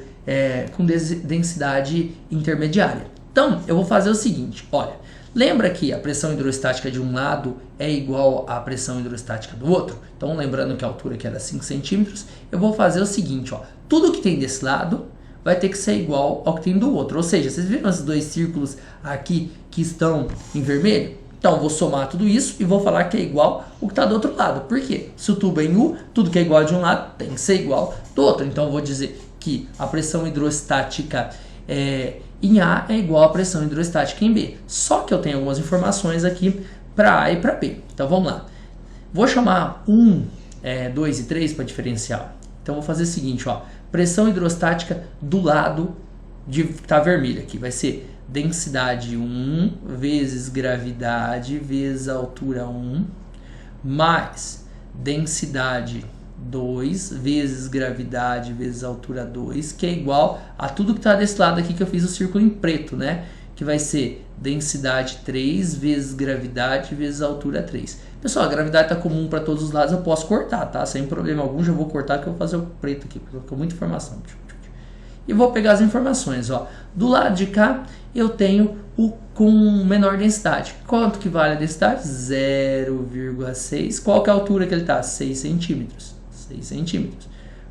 com densidade intermediária. Então, eu vou fazer o seguinte, olha, lembra que a pressão hidrostática de um lado é igual à pressão hidrostática do outro? Então, lembrando que a altura aqui era 5 centímetros, eu vou fazer o seguinte, ó, tudo que tem desse lado vai ter que ser igual ao que tem do outro. Ou seja, vocês viram esses dois círculos aqui que estão em vermelho? Então, eu vou somar tudo isso e vou falar que é igual o que está do outro lado. Por quê? Se o tubo é em U, tudo que é igual de um lado tem que ser igual do outro. Então, eu vou dizer que a pressão hidrostática em A é igual à pressão hidrostática em B. Só que eu tenho algumas informações aqui para A e para B. Então, vamos lá. Vou chamar 1, 2 e 3 para diferenciar. Então, vou fazer o seguinte, ó. Pressão hidrostática do lado que está vermelho aqui. Vai ser densidade 1 vezes gravidade vezes altura 1 mais densidade 2 vezes gravidade vezes altura 2, que é igual a tudo que está desse lado aqui que eu fiz o círculo em preto, né? Que vai ser densidade 3 vezes gravidade vezes altura 3. Pessoal, a gravidade está comum para todos os lados, eu posso cortar, tá? Sem problema algum, já vou cortar que eu vou fazer o preto aqui, porque ficou muita informação. E vou pegar as informações, ó. Do lado de cá, eu tenho o com menor densidade. Quanto que vale a densidade? 0,6. Qual que é a altura que ele está? 6 centímetros. 6 centímetros.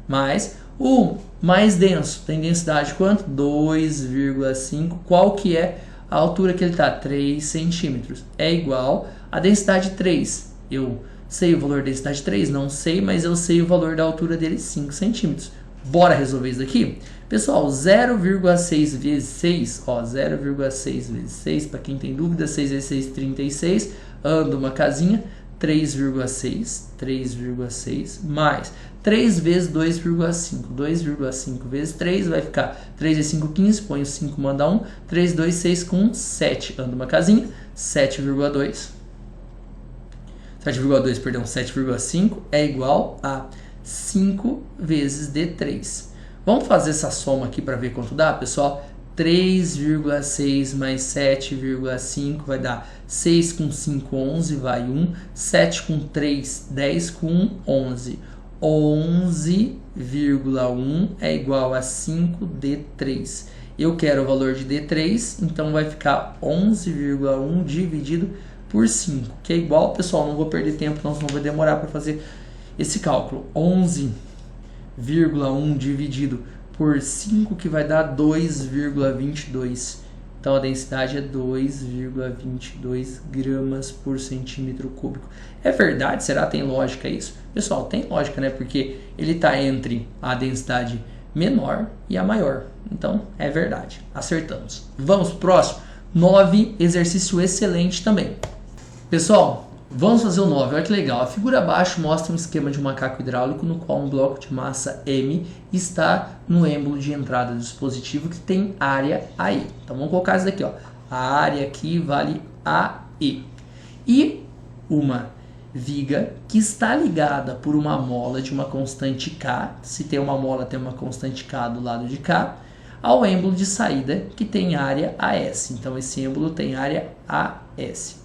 Mais o mais denso, tem densidade quanto? 2,5. Qual que é a altura que ele está? 3 centímetros. É igual a densidade 3. Eu sei o valor da densidade 3? Não sei, mas eu sei o valor da altura dele, 5 centímetros. Bora resolver isso daqui? Pessoal, 0,6 vezes 6, ó, 0,6 vezes 6, para quem tem dúvida, 6 vezes 6, 36, anda uma casinha, 3,6, mais 3 vezes 2,5, 2,5 vezes 3 vai ficar 3 vezes 5, 15, põe o 5, manda 1, 3, 2, 6 com 7, anda uma casinha, 7,2, perdão, 7,5 é igual a 5 vezes D3. Vamos fazer essa soma aqui para ver quanto dá, pessoal? 3,6 mais 7,5 vai dar 6 com 5, 11, vai 1. 7 com 3, 10 com 1, 11. 11,1 é igual a 5D3. Eu quero o valor de D3, então vai ficar 11,1 dividido por 5, que é igual, pessoal, não vou perder tempo, não vai demorar para fazer esse cálculo. 11,1 dividido por 5, que vai dar 2,22. Então, a densidade é 2,22 gramas por centímetro cúbico. É verdade? Será que tem lógica isso? Pessoal, tem lógica, né? Porque ele está entre a densidade menor e a maior. Então, é verdade. Acertamos. Vamos para o próximo. 9, exercício excelente também. Pessoal, vamos fazer o 9. Olha que legal. A figura abaixo mostra um esquema de um macaco hidráulico no qual um bloco de massa M está no êmbolo de entrada do dispositivo que tem área AE. Então vamos colocar isso daqui, ó. A área aqui vale AE. E uma viga que está ligada por uma mola de uma constante K. Se tem uma mola, tem uma constante K do lado de cá. ao êmbolo de saída, que tem área AS. Então, esse êmbolo tem área AS.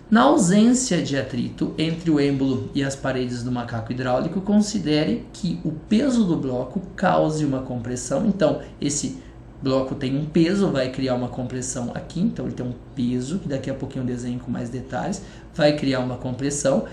Na ausência de atrito entre o êmbolo e as paredes do macaco hidráulico, considere que o peso do bloco cause uma compressão. Então, esse bloco tem um peso, vai criar uma compressão aqui. Então, ele tem um peso, que daqui a pouquinho eu desenho com mais detalhes, vai criar uma compressão.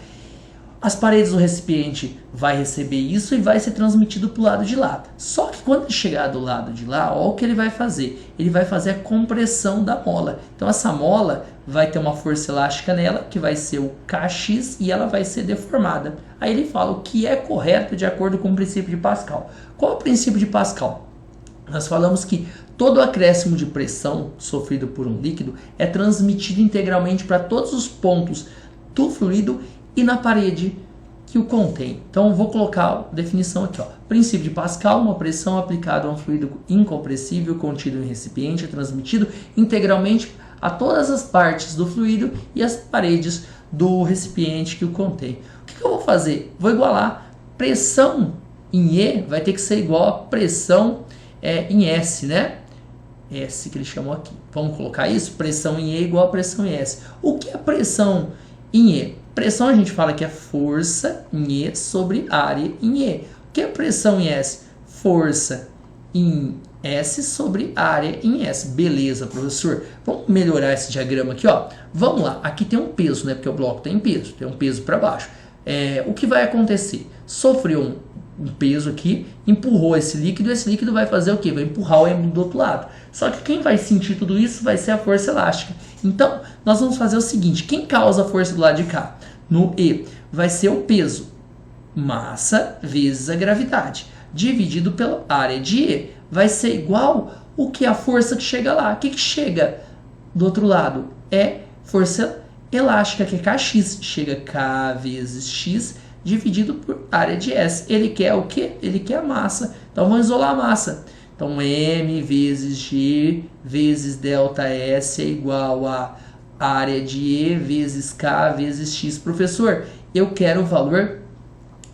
As paredes do recipiente vai receber isso e vai ser transmitido para o lado de lá. Só que quando ele chegar do lado de lá, olha o que ele vai fazer. Ele vai fazer a compressão da mola. Então essa mola vai ter uma força elástica nela, que vai ser o Kx, e ela vai ser deformada. Aí ele fala o que é correto de acordo com o princípio de Pascal. Qual é o princípio de Pascal? Nós falamos que todo acréscimo de pressão sofrido por um líquido é transmitido integralmente para todos os pontos do fluido e na parede que o contém. Então, vou colocar a definição aqui. Ó. Princípio de Pascal, uma pressão aplicada a um fluido incompressível contido em recipiente é transmitido integralmente a todas as partes do fluido e as paredes do recipiente que o contém. O que eu vou fazer? Vou igualar pressão em E, vai ter que ser igual a pressão em S, né? S que ele chamou aqui. Vamos colocar isso? Pressão em E igual a pressão em S. O que é pressão em E? Pressão a gente fala que é força em E sobre área em E. O que é pressão em S? Força em S sobre área em S. Beleza, professor. Vamos melhorar esse diagrama aqui, ó. Vamos lá. Aqui tem um peso, né? Porque o bloco tem um peso para baixo. O que vai acontecer? Sofreu um peso aqui, empurrou esse líquido vai fazer o quê? Vai empurrar o êmbolo do outro lado. Só que quem vai sentir tudo isso vai ser a força elástica. Então, nós vamos fazer o seguinte, quem causa a força do lado de cá? No E, vai ser o peso, massa vezes a gravidade, dividido pela área de E. Vai ser igual o que a força que chega lá. O que chega do outro lado? É força elástica, que é Kx. Chega K vezes X dividido por área de S. Ele quer o quê? Ele quer a massa. Então, vamos isolar a massa. Então, M vezes G vezes ΔS é igual a área de E vezes K vezes X. Professor, eu quero o valor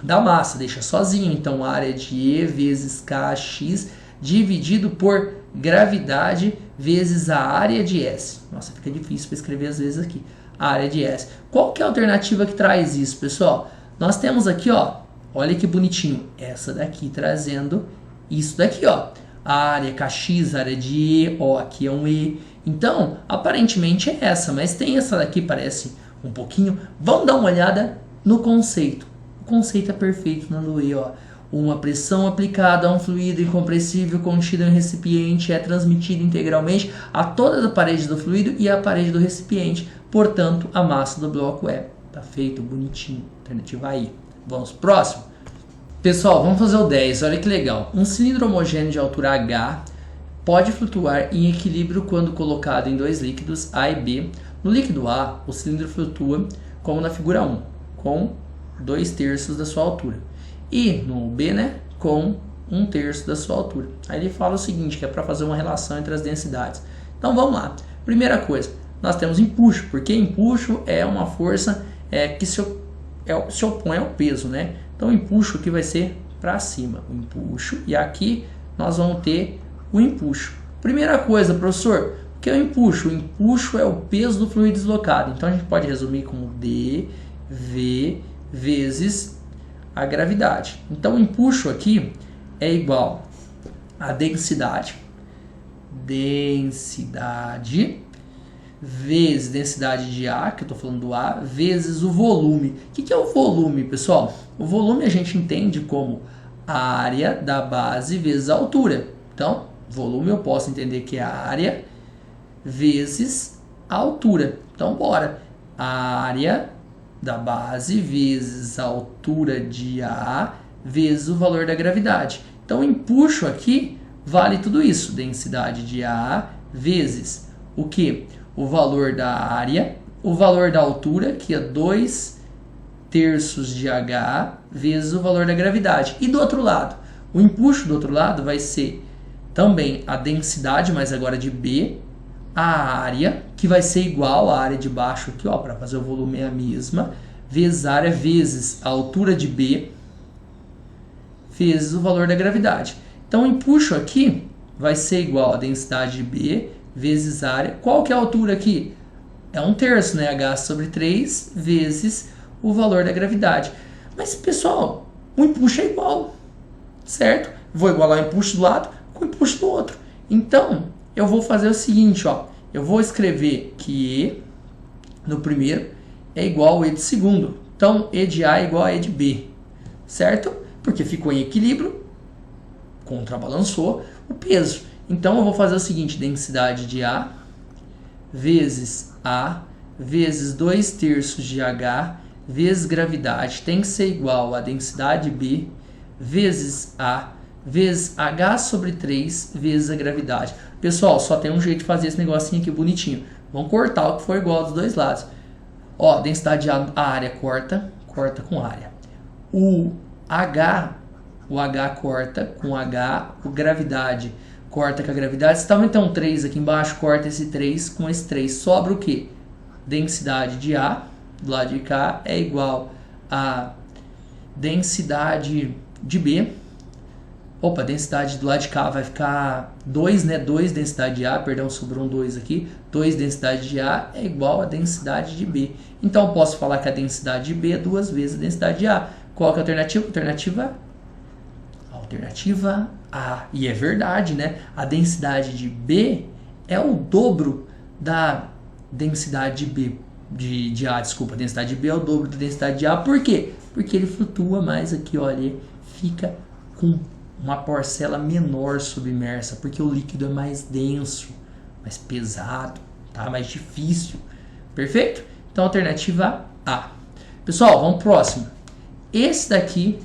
da massa. Deixa sozinho. Então, área de E vezes Kx dividido por gravidade vezes a área de S. Nossa, fica difícil para escrever às vezes aqui. A área de S. Qual que é a alternativa que traz isso, pessoal? Nós temos aqui, ó, olha que bonitinho, essa daqui trazendo isso daqui, ó, a área Kx, a área de E, ó, aqui é um E. Então, aparentemente é essa, mas tem essa daqui, parece um pouquinho. Vamos dar uma olhada no conceito. O conceito é perfeito no E, ó. Uma pressão aplicada a um fluido incompressível contido em recipiente é transmitida integralmente a todas as paredes do fluido e a parede do recipiente. Portanto, a massa do bloco é. Tá feito, bonitinho. Alternativa aí. Vamos pro próximo. Pessoal, vamos fazer o 10. Olha que legal. Um cilindro homogêneo de altura H pode flutuar em equilíbrio quando colocado em dois líquidos A e B. No líquido A, o cilindro flutua como na figura 1, com 2/3 da sua altura. E no B, né, com 1/3 da sua altura. Aí ele fala o seguinte, que é para fazer uma relação entre as densidades. Então vamos lá. Primeira coisa, nós temos empuxo, porque empuxo é uma força que se opõe ao peso, né? Então o empuxo aqui vai ser para cima, o empuxo, e aqui nós vamos ter o empuxo. Primeira coisa, professor, o que é o empuxo? O empuxo é o peso do fluido deslocado. Então a gente pode resumir como dV vezes a gravidade. Então o empuxo aqui é igual a densidade vezes densidade de A, que eu estou falando do A, vezes o volume. O que é o volume, pessoal? O volume a gente entende como a área da base vezes a altura. Então, volume eu posso entender que é a área vezes a altura. Então, bora. A área da base vezes a altura de A vezes o valor da gravidade. Então, o empuxo aqui vale tudo isso. Densidade de A vezes o que? O valor da área, o valor da altura, que é 2/3 de H, vezes o valor da gravidade. E do outro lado, o empuxo do outro lado vai ser também a densidade, mas agora de B, a área, que vai ser igual à área de baixo aqui, ó, para fazer o volume é a mesma, vezes a área, vezes a altura de B, vezes o valor da gravidade. Então, o empuxo aqui vai ser igual a densidade de B vezes área. Qual que é a altura aqui? É 1/3, né? H sobre 3 vezes o valor da gravidade. Mas, pessoal, o empuxo é igual, certo? Vou igualar o empuxo do lado com o empuxo do outro. Então, eu vou fazer o seguinte, ó. Eu vou escrever que E no primeiro é igual ao E do segundo. Então, E de A é igual a E de B, certo? Porque ficou em equilíbrio, contrabalançou o peso. Então, eu vou fazer o seguinte, densidade de A vezes A vezes 2/3 de H vezes gravidade tem que ser igual a densidade B vezes A vezes H sobre 3 vezes a gravidade. Pessoal, só tem um jeito de fazer esse negocinho aqui bonitinho. Vamos cortar o que for igual dos dois lados. Ó, densidade de A, a área corta com área. O H corta com H, o gravidade corta com a gravidade. Se também tem um 3 aqui embaixo, corta esse 3 com esse 3. Sobra o quê? Densidade de A, do lado de cá, é igual a densidade de B. Opa, densidade do lado de cá vai ficar 2, né? 2 densidade de A, perdão, sobrou um 2 aqui. 2 densidade de A é igual a densidade de B. Então, eu posso falar que a densidade de B é 2 vezes a densidade de A. Qual que é a alternativa? Alternativa A. E é verdade, né? A densidade de B é o dobro da densidade de B. De A, desculpa. A densidade de B é o dobro da densidade de A. Por quê? Porque ele flutua mais aqui, olha. Ele fica com uma parcela menor submersa, porque o líquido é mais denso, mais pesado, tá? Mais difícil. Perfeito? Então, alternativa A. Pessoal, vamos pro próximo. Esse daqui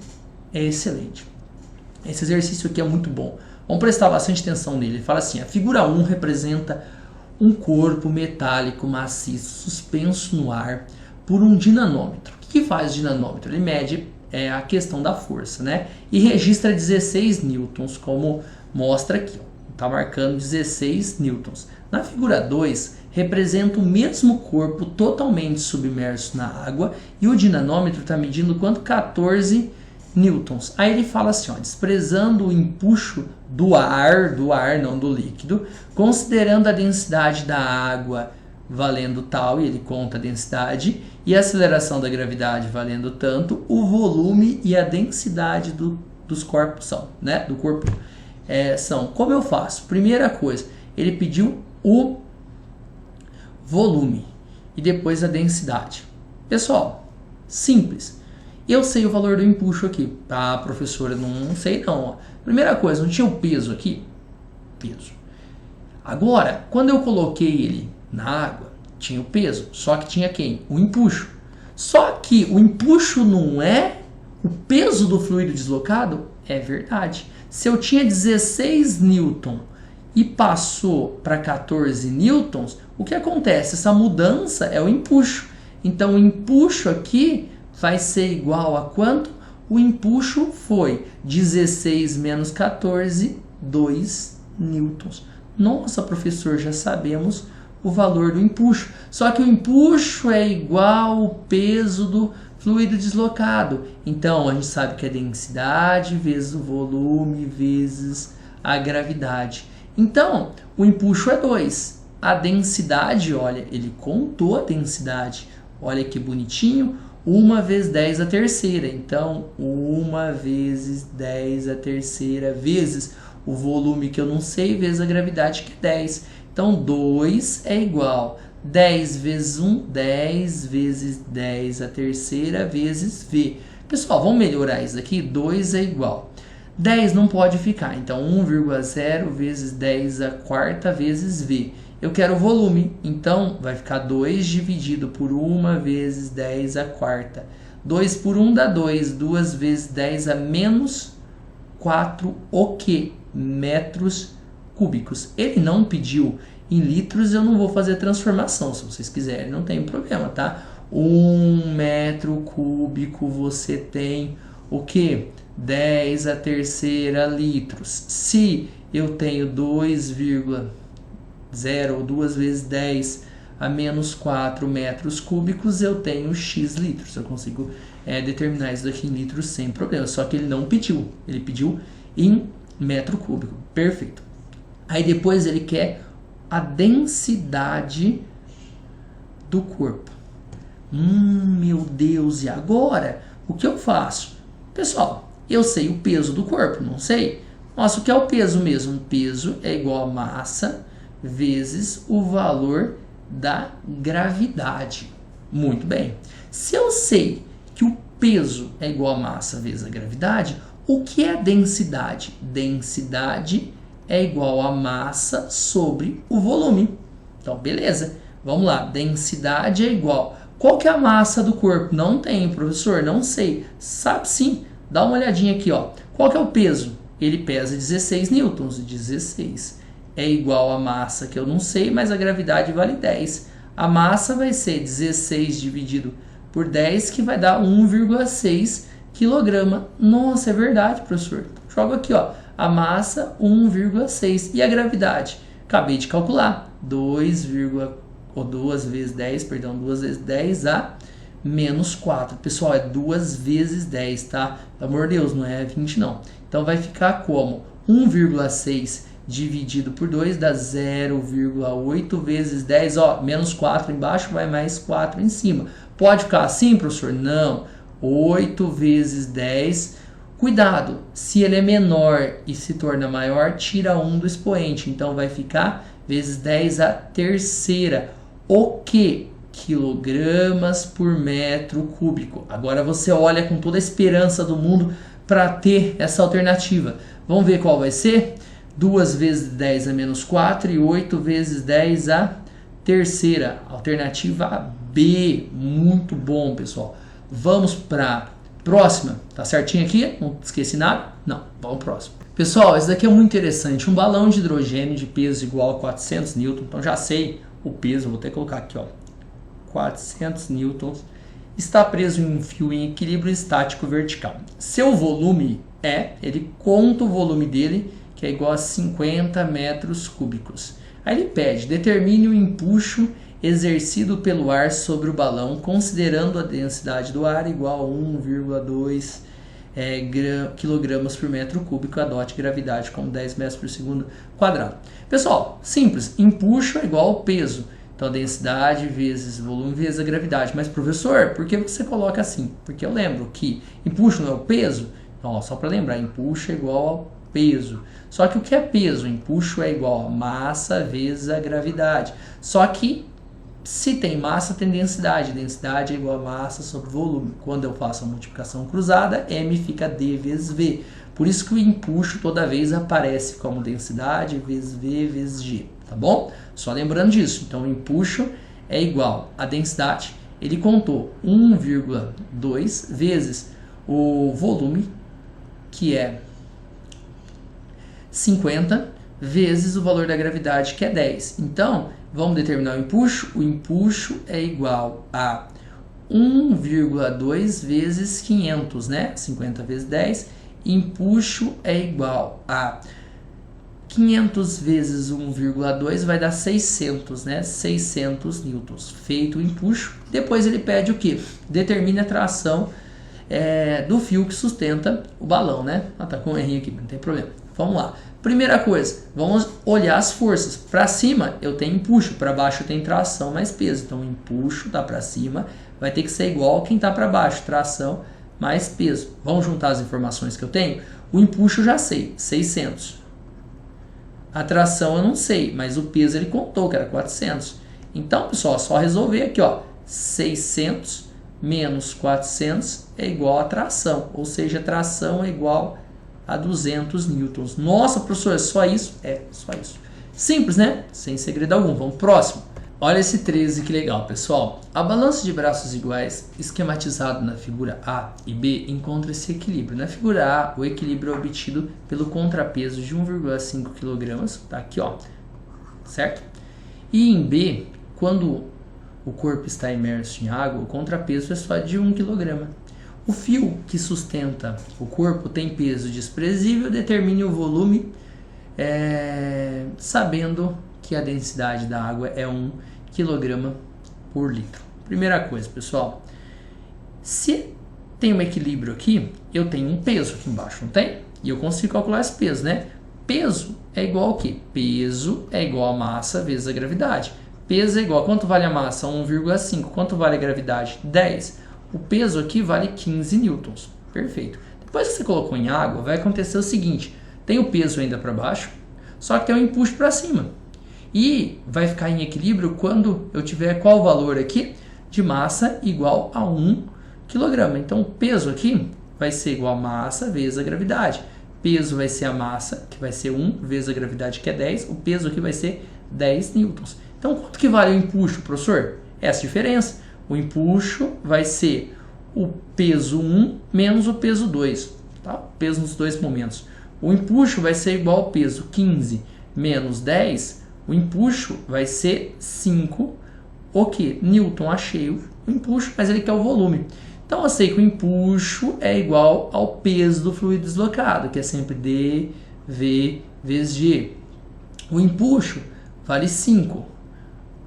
é excelente. Esse exercício aqui é muito bom. Vamos prestar bastante atenção nele. Ele fala assim, a figura 1 representa um corpo metálico maciço suspenso no ar por um dinamômetro. O que faz o dinamômetro? Ele mede a questão da força, né? E registra 16 newtons, como mostra aqui. Está marcando 16 newtons. Na figura 2, representa o mesmo corpo totalmente submerso na água e o dinamômetro está medindo quanto? 14 newtons. Aí ele fala assim, ó, desprezando o empuxo do ar não do líquido, considerando a densidade da água valendo tal, e ele conta a densidade, e a aceleração da gravidade valendo tanto, o volume e a densidade dos corpos são, né? Do corpo são. Como eu faço? Primeira coisa, ele pediu o volume e depois a densidade. Pessoal, simples. Eu sei o valor do empuxo aqui. Ah, professora, não sei não. Ó. Primeira coisa, não tinha o peso aqui? Peso. Agora, quando eu coloquei ele na água, tinha o peso. Só que tinha quem? O empuxo. Só que o empuxo não é o peso do fluido deslocado? É verdade. Se eu tinha 16 newton e passou para 14 newtons, o que acontece? Essa mudança é o empuxo. Então, o empuxo aqui vai ser igual a quanto? O empuxo foi 16 menos 14, 2 newtons. Nossa, professor, já sabemos o valor do empuxo. Só que o empuxo é igual ao peso do fluido deslocado. Então, a gente sabe que é densidade vezes o volume vezes a gravidade. Então, o empuxo é 2. A densidade, olha, ele contou a densidade. Olha que bonitinho. 1 vezes 10 a terceira. Então, 1 vezes 10 a terceira vezes o volume que eu não sei vezes a gravidade que é 10. Então, 2 é igual 10 vezes 1, 10 vezes 10 a terceira vezes V. Pessoal, vamos melhorar isso aqui? 2 é igual. 10 não pode ficar. Então, 1,0 vezes 10 a quarta vezes V. Eu quero o volume, então vai ficar 2 dividido por 1 vezes 10 a quarta. 2 por 1 dá 2, 2 vezes 10 a menos 4, o quê? Metros cúbicos. Ele não pediu em litros, eu não vou fazer a transformação, se vocês quiserem, não tem problema, tá? 1 metro cúbico você tem o quê? 10 a terceira litros. Se eu tenho 2,0 ou 2 vezes 10 a menos 4 metros cúbicos, eu tenho X litros. Eu consigo determinar isso daqui em litros sem problema. Só que ele não pediu. Ele pediu em metro cúbico. Perfeito. Aí depois ele quer a densidade do corpo. Meu Deus, e agora? O que eu faço? Pessoal, eu sei o peso do corpo, não sei? Nossa, o que é o peso mesmo? O peso é igual a massa vezes o valor da gravidade. Muito bem. Se eu sei que o peso é igual a massa vezes a gravidade, o que é densidade? Densidade é igual a massa sobre o volume. Então, beleza. Vamos lá. Densidade é igual. Qual que é a massa do corpo? Não tem, professor. Não sei. Sabe sim. Dá uma olhadinha aqui, ó. Qual que é o peso? Ele pesa 16 newtons. 16 é igual a massa, que eu não sei, mas a gravidade vale 10. A massa vai ser 16 dividido por 10, que vai dar 1,6 kg. Nossa, é verdade, professor. Joga aqui, ó. A massa, 1,6. E a gravidade? Acabei de calcular. 2 vezes 10 a menos 4. Pessoal, é 2 vezes 10, tá? Pelo amor de Deus, não é 20 não. Então vai ficar como? 1,6 dividido por 2 dá 0,8 vezes 10, ó, menos 4 embaixo, vai mais 4 em cima. Pode ficar assim, professor? Não. 8 vezes 10. Cuidado, se ele é menor e se torna maior, tira 1 do expoente. Então vai ficar vezes 10 a terceira. O que? Quilogramas por metro cúbico. Agora você olha com toda a esperança do mundo para ter essa alternativa. Vamos ver qual vai ser? 2 vezes 10 a menos 4 e 8 vezes 10 a terceira. Alternativa B. Muito bom, pessoal. Vamos para a próxima. Tá certinho aqui? Não esqueci nada? Não. Vamos para próximo. Pessoal, esse daqui é muito interessante. Um balão de hidrogênio de peso igual a 400 newtons. Então já sei o peso. Vou até colocar aqui, ó. 400 newtons. Está preso em um fio em equilíbrio estático vertical. Seu volume ele conta o volume dele, que é igual a 50 metros cúbicos. Aí ele pede, determine o empuxo exercido pelo ar sobre o balão, considerando a densidade do ar igual a 1,2 kg por metro cúbico, adote gravidade como 10 metros por segundo quadrado. Pessoal, simples, empuxo é igual ao peso. Então, densidade vezes volume vezes a gravidade. Mas, professor, por que você coloca assim? Porque eu lembro que empuxo não é o peso. Então, ó, só para lembrar, empuxo é igual ao peso. Só que o que é peso? Empuxo é igual a massa vezes a gravidade. Só que se tem massa, tem densidade. Densidade é igual a massa sobre volume. Quando eu faço a multiplicação cruzada, M fica D vezes V. Por isso que o empuxo toda vez aparece como densidade vezes V vezes G. Tá bom? Só lembrando disso. Então, o empuxo é igual a densidade. Ele contou 1,2 vezes o volume, que é 50, vezes o valor da gravidade, que é 10. Então, vamos determinar o empuxo. O empuxo é igual a 1,2 vezes 500, né? 50 vezes 10. Empuxo é igual a 500 vezes 1,2 vai dar 600, né? 600 newtons. Feito o empuxo, depois ele pede o quê? Determine a tração do fio que sustenta o balão, né? Ah, tá com um errinho aqui, não tem problema. Vamos lá. Primeira coisa, vamos olhar as forças. Para cima eu tenho empuxo, para baixo eu tenho tração mais peso. Então o empuxo tá para cima vai ter que ser igual a quem tá para baixo, tração mais peso. Vamos juntar as informações que eu tenho? O empuxo eu já sei, 600. A tração eu não sei, mas o peso ele contou que era 400. Então, pessoal, é só resolver aqui, ó. 600 menos 400 é igual a tração, ou seja, a tração é igual a 200 newtons. Nossa, professor, é só isso? É, só isso. Simples, né? Sem segredo algum. Vamos pro próximo. Olha esse 13, que legal, pessoal. A balança de braços iguais, esquematizado na figura A e B, encontra esse equilíbrio. Na figura A, o equilíbrio é obtido pelo contrapeso de 1,5 kg, tá aqui, ó, certo? E em B, quando o corpo está imerso em água, o contrapeso é só de 1 kg. O fio que sustenta o corpo tem peso desprezível, determine o volume, sabendo que a densidade da água é 1 kg por litro. Primeira coisa, pessoal, se tem um equilíbrio aqui, eu tenho um peso aqui embaixo, não tem? E eu consigo calcular esse peso, né? Peso é igual ao quê? Peso é igual a massa vezes a gravidade. Peso é igual a quanto vale a massa? 1,5. Quanto vale a gravidade? 10. O peso aqui vale 15 newtons. Perfeito. Depois que você colocou em água, vai acontecer o seguinte. Tem o peso ainda para baixo, só que tem um empuxo para cima. E vai ficar em equilíbrio quando eu tiver qual valor aqui? De massa igual a 1 kg. Então, o peso aqui vai ser igual a massa vezes a gravidade. Peso vai ser a massa, que vai ser 1, vezes a gravidade, que é 10. O peso aqui vai ser 10 newtons. Então, quanto que vale o empuxo, professor? Essa diferença. O empuxo vai ser o peso 1 menos o peso 2. Tá? O peso nos dois momentos. O empuxo vai ser igual ao peso 15 menos 10. O empuxo vai ser 5. O que? Newton, achei o empuxo, mas ele quer o volume. Então, eu sei que o empuxo é igual ao peso do fluido deslocado, que é sempre dV vezes G. O empuxo vale 5.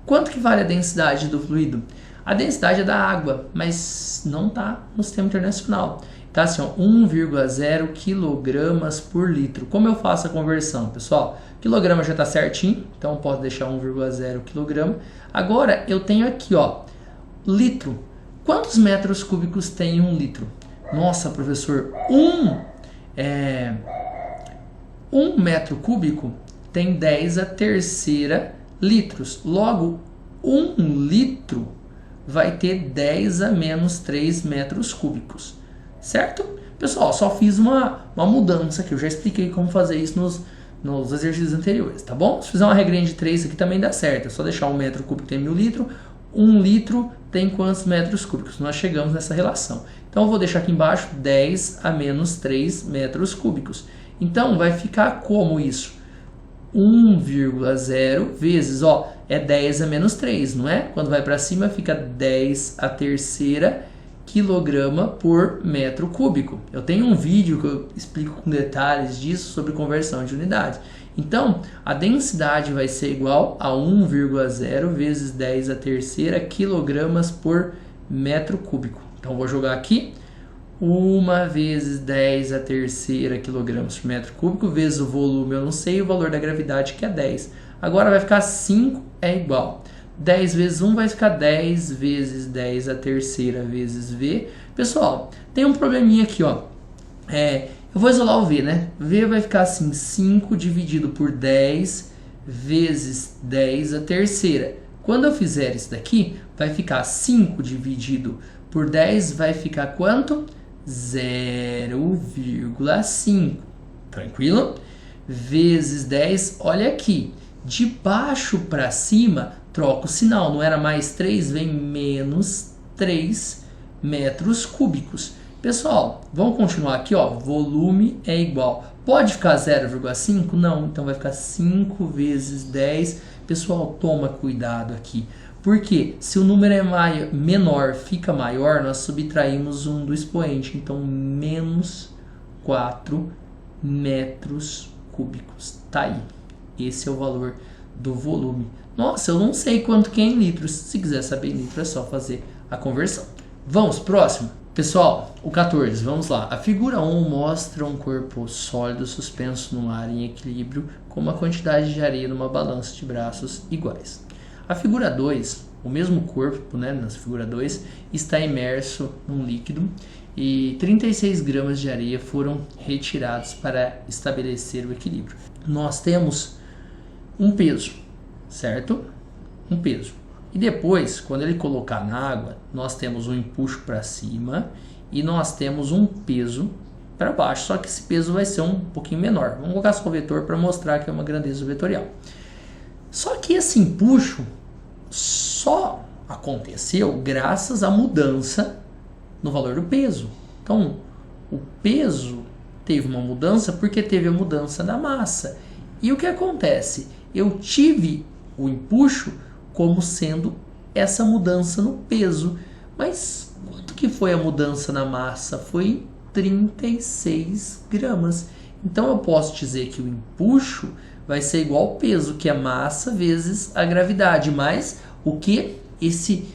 Quanto que vale a densidade do fluido? A densidade é da água, mas não está no sistema internacional. Está assim, 1,0 kg por litro. Como eu faço a conversão, pessoal? Quilograma já está certinho, então eu posso deixar 1,0 kg. Agora, eu tenho aqui, ó, litro. Quantos metros cúbicos tem 1 litro? Nossa, professor, 1 metro cúbico tem 10 a terceira litros. Logo, 1 litro vai ter 10 a menos 3 metros cúbicos. Certo? Pessoal, só fiz uma mudança aqui. Eu já expliquei como fazer isso nos exercícios anteriores, tá bom? Se fizer uma regrinha de 3 aqui também dá certo. É só deixar 1 metro cúbico tem 1000 litros. 1 litro tem quantos metros cúbicos? Nós chegamos nessa relação. Então, eu vou deixar aqui embaixo 10 a menos 3 metros cúbicos. Então, vai ficar como isso? 1,0 vezes, ó, é 10 a menos 3, não é? Quando vai para cima, fica 10 a terceira quilograma por metro cúbico. Eu tenho um vídeo que eu explico com detalhes disso sobre conversão de unidades. Então, a densidade vai ser igual a 1,0 vezes 10 a terceira quilogramas por metro cúbico. Então, vou jogar aqui 1 vezes 10 a terceira quilogramas por metro cúbico vezes o volume, eu não sei, o valor da gravidade, que é 10. Agora vai ficar 5 é igual. 10 vezes 1 vai ficar 10 vezes 10 a terceira vezes V. Pessoal, tem um probleminha aqui, ó. Eu vou isolar o V, né? V vai ficar assim, 5 dividido por 10 vezes 10 a terceira. Quando eu fizer isso daqui, vai ficar 5 dividido por 10, vai ficar quanto? 0,5. Tranquilo? Vezes 10, olha aqui. De baixo para cima, troca o sinal. Não era mais 3, vem menos 3 metros cúbicos. Pessoal, vamos continuar aqui, ó. Volume é igual. Pode ficar 0,5? Não, então vai ficar 5 vezes 10. Pessoal, toma cuidado aqui. Porque se o número é menor, fica maior, nós subtraímos um do expoente. Então, menos 4 metros cúbicos. Tá aí. Esse é o valor do volume. Nossa, eu não sei quanto que é em litros. Se quiser saber em litros, é só fazer a conversão. Vamos, próximo. Pessoal, o 14, vamos lá. A figura 1 mostra um corpo sólido suspenso no ar em equilíbrio com uma quantidade de areia numa balança de braços iguais. A figura 2, o mesmo corpo, né, nessa figura 2, está imerso num líquido e 36 gramas de areia foram retirados para estabelecer o equilíbrio. Nós temos um peso, certo? Um peso. E depois, quando ele colocar na água, nós temos um empuxo para cima e nós temos um peso para baixo. Só que esse peso vai ser um pouquinho menor. Vamos colocar só o vetor para mostrar que é uma grandeza vetorial. Só que esse empuxo só aconteceu graças à mudança no valor do peso. Então, o peso teve uma mudança porque teve a mudança da massa. E o que acontece? Eu tive o empuxo como sendo essa mudança no peso. Mas quanto que foi a mudança na massa? Foi 36 gramas. Então eu posso dizer que o empuxo vai ser igual ao peso, que é massa vezes a gravidade. Mas o que? Esse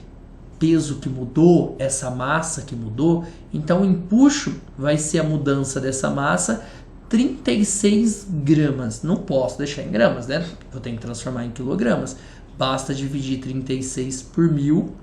peso que mudou, essa massa que mudou. Então o empuxo vai ser a mudança dessa massa 36 gramas. Não posso deixar em gramas, né? Eu tenho que transformar em quilogramas. Basta dividir 36 por 1000,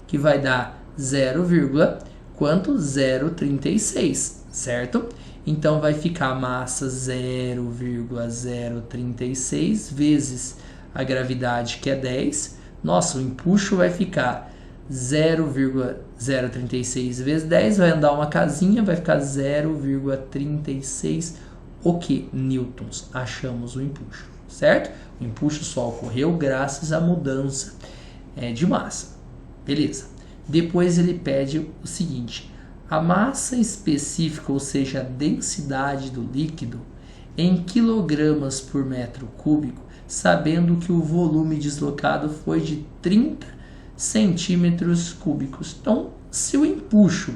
que vai dar 0,036, certo? Então vai ficar a massa 0,036 vezes a gravidade, que é 10. Nossa, o empuxo vai ficar 0,036 vezes 10, vai andar uma casinha, vai ficar 0,36 o que? Newtons. Achamos o empuxo, certo? O empuxo só ocorreu graças à mudança de massa. Beleza. Depois ele pede o seguinte: a massa específica, ou seja, a densidade do líquido, em quilogramas por metro cúbico, sabendo que o volume deslocado foi de 30 centímetros cúbicos. Então, se o empuxo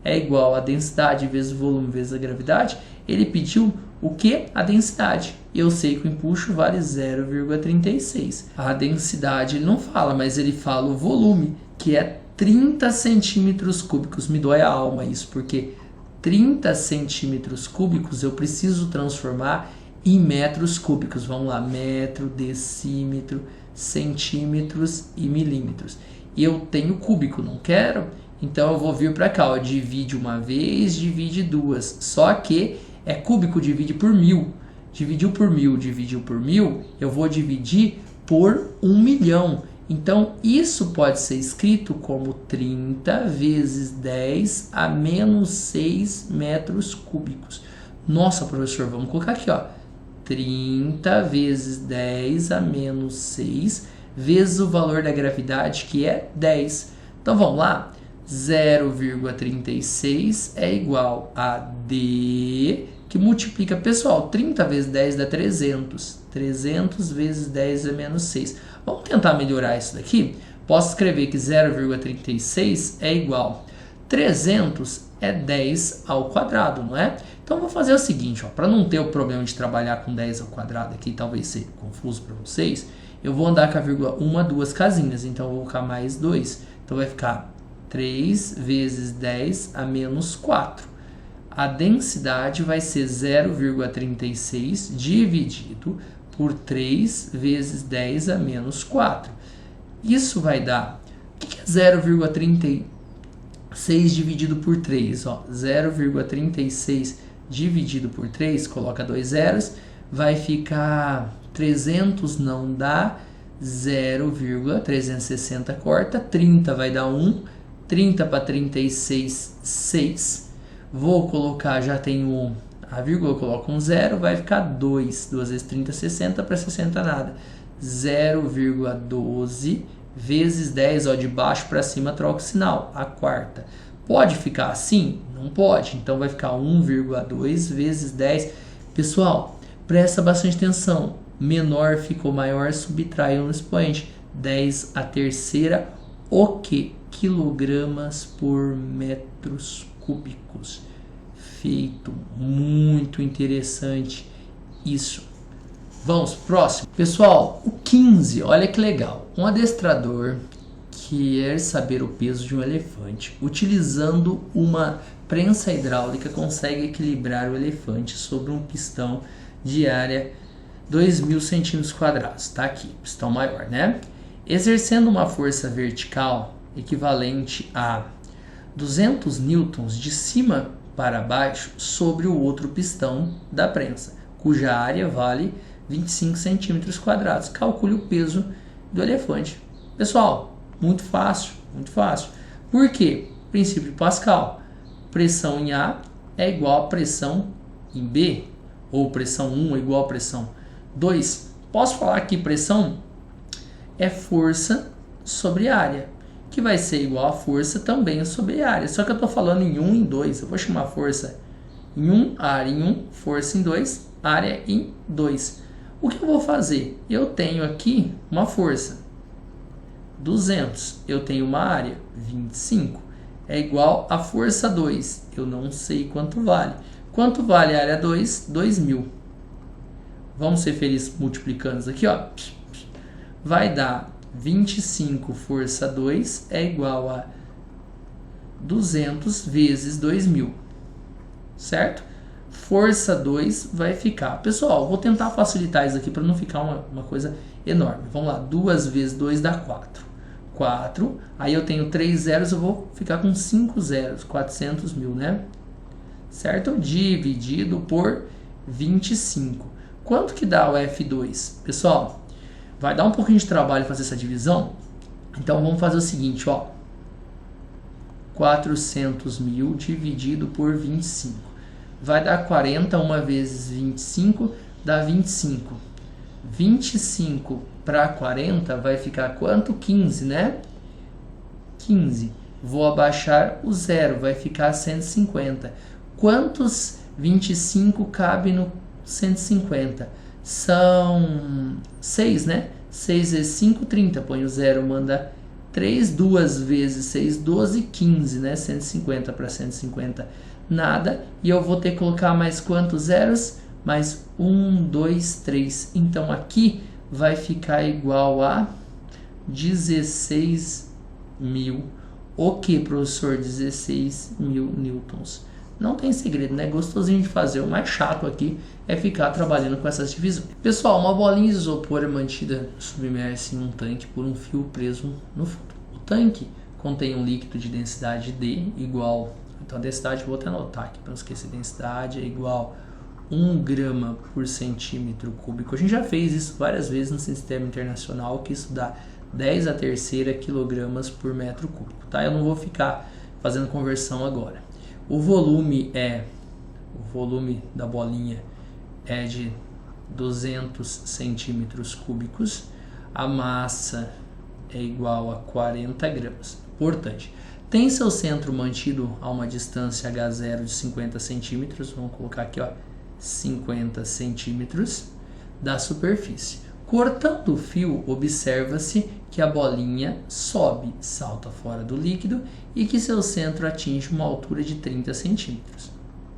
é igual a densidade vezes o volume vezes a gravidade, ele pediu o que? A densidade. Eu sei que o empuxo vale 0,36. A densidade ele não fala, mas ele fala o volume, que é 30 centímetros cúbicos. Me dói a alma isso, porque 30 centímetros cúbicos eu preciso transformar em metros cúbicos. Vamos lá, metro, decímetro, centímetros e milímetros. E eu tenho cúbico, não quero? Então eu vou vir para cá, ó, divide uma vez, divide duas. Só que é cúbico, divide por 1000. Dividiu por 1000, dividiu por 1000, eu vou dividir por 1 milhão. Então, isso pode ser escrito como 30 vezes 10 a menos 6 metros cúbicos. Nossa, professor, vamos colocar aqui, ó. 30 vezes 10 a menos 6 vezes o valor da gravidade, que é 10. Então, vamos lá. 0,36 é igual a D, que multiplica, pessoal, 30 vezes 10 dá 300. 300 vezes 10 é menos 6. Vamos tentar melhorar isso daqui? Posso escrever que 0,36 é igual. 300 é 10 ao quadrado, não é? Então, vou fazer o seguinte, para não ter o problema de trabalhar com 10 ao quadrado aqui, talvez seja confuso para vocês, eu vou andar com a vírgula 1, 2 casinhas, então eu vou colocar mais 2. Então, vai ficar 3 vezes 10 a menos 4. A densidade vai ser 0,36 dividido por 3 vezes 10 a menos 4. Isso vai dar... O que é 0,36 dividido por 3? 0,36 dividido por 3, coloca 2 zeros, vai ficar 300, não dá, 0,360 corta, 30 vai dar 1, 30 para 36, 6. Vou colocar, já tenho a vírgula, eu coloco um zero, vai ficar 2. 2 vezes 30, 60, para 60 nada. 0,12 vezes 10, ó, de baixo para cima troca o sinal, a quarta. Pode ficar assim? Não pode. Então vai ficar 1,2 vezes 10. Pessoal, presta bastante atenção. Menor ficou maior, subtrai no expoente. 10 a terceira, o que? Quilogramas por metros cúbicos. Feito. Muito interessante isso. Vamos pro próximo. Pessoal, o 15, olha que legal. Um adestrador quer saber o peso de um elefante. Utilizando uma prensa hidráulica, consegue equilibrar o elefante sobre um pistão de área 2.000 centímetros quadrados. Tá aqui, pistão maior, né? Exercendo uma força vertical equivalente a 200 newtons de cima para baixo sobre o outro pistão da prensa, cuja área vale 25 centímetros quadrados. Calcule o peso do elefante. Pessoal, muito fácil, muito fácil. Por quê? Princípio de Pascal. Pressão em A é igual a pressão em B, ou pressão 1 é igual a pressão 2. Posso falar que pressão é força sobre área, que vai ser igual a força também sobre área. Só que eu estou falando em 1 e em 2. Eu vou chamar força em 1, área em 1, força em 2, área em 2. O que eu vou fazer? Eu tenho aqui uma força, 200. Eu tenho uma área, 25. É igual a força 2. Eu não sei quanto vale. Quanto vale a área 2? 2.000. Vamos ser felizes multiplicando isso aqui, ó. Vai dar 25 força 2 é igual a 200 vezes 2.000. Certo? força 2 vai ficar... Pessoal, vou tentar facilitar isso aqui para não ficar uma coisa enorme. Vamos lá, 2 vezes 2 dá 4. 4, aí eu tenho 3 zeros, eu vou ficar com 5 zeros, 400 mil, né? Certo? Dividido por 25. Quanto que dá o F2? Pessoal, vai dar um pouquinho de trabalho fazer essa divisão, então vamos fazer o seguinte, ó. 400 mil dividido por 25. Vai dar 40, 1 vezes 25, dá 25. 25 para 40 vai ficar quanto? 15, né? 15. Vou abaixar o zero, vai ficar 150. Quantos 25 cabe no 150? São 6, né? 6 vezes 5, 30. Põe o zero, manda 3. 2 vezes 6, 12, 15, né? 150 para 150, nada. E eu vou ter que colocar mais quantos zeros? Mais 1, 2, 3. Então aqui vai ficar igual a 16 mil. O que, professor? 16 mil newtons. Não tem segredo, né? Gostosinho de fazer. O mais chato aqui é ficar trabalhando com essas divisões. Pessoal, uma bolinha de isopor é mantida submersa em um tanque por um fio preso no fundo. O tanque contém um líquido de densidade D igual... Então a densidade, vou até anotar aqui para não esquecer. Densidade é igual 1 grama por centímetro cúbico. A gente já fez isso várias vezes no sistema internacional, que isso dá 10 a terceira quilogramas por metro cúbico, tá? Eu não vou ficar fazendo conversão agora. O volume da bolinha é de 200 centímetros cúbicos. A massa é igual a 40 gramas. Importante. Tem seu centro mantido a uma distância H0 de 50 centímetros. Vamos colocar aqui, ó, 50 centímetros da superfície. Cortando o fio, observa-se que a bolinha sobe, salta fora do líquido e que seu centro atinge uma altura de 30 centímetros.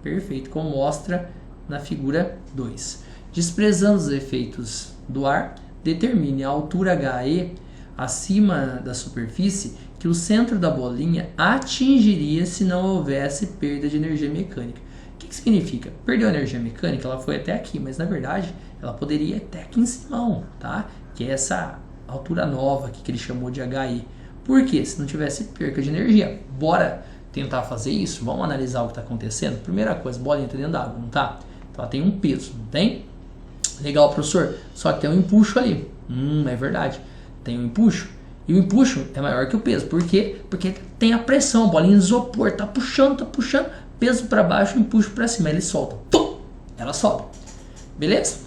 Perfeito, como mostra na figura 2. Desprezando os efeitos do ar, determine a altura HE acima da superfície que o centro da bolinha atingiria se não houvesse perda de energia mecânica. O que significa? Perdeu energia mecânica, ela foi até aqui, mas na verdade ela poderia ir até aqui em cima, tá? Que é essa altura nova aqui que ele chamou de HE. Por quê? Se não tivesse perca de energia. Bora tentar fazer isso? Vamos analisar o que está acontecendo? Primeira coisa, a bolinha está dentro d'água, não tá? Então ela tem um peso, não tem? Legal, professor. Só que tem um empuxo ali. É verdade. Tem um empuxo. E o empuxo é maior que o peso. Por quê? Porque tem a pressão, a bolinha de isopor. Tá puxando. Peso para baixo, empuxo para cima. Ele solta. Tum! Ela sobe. Beleza?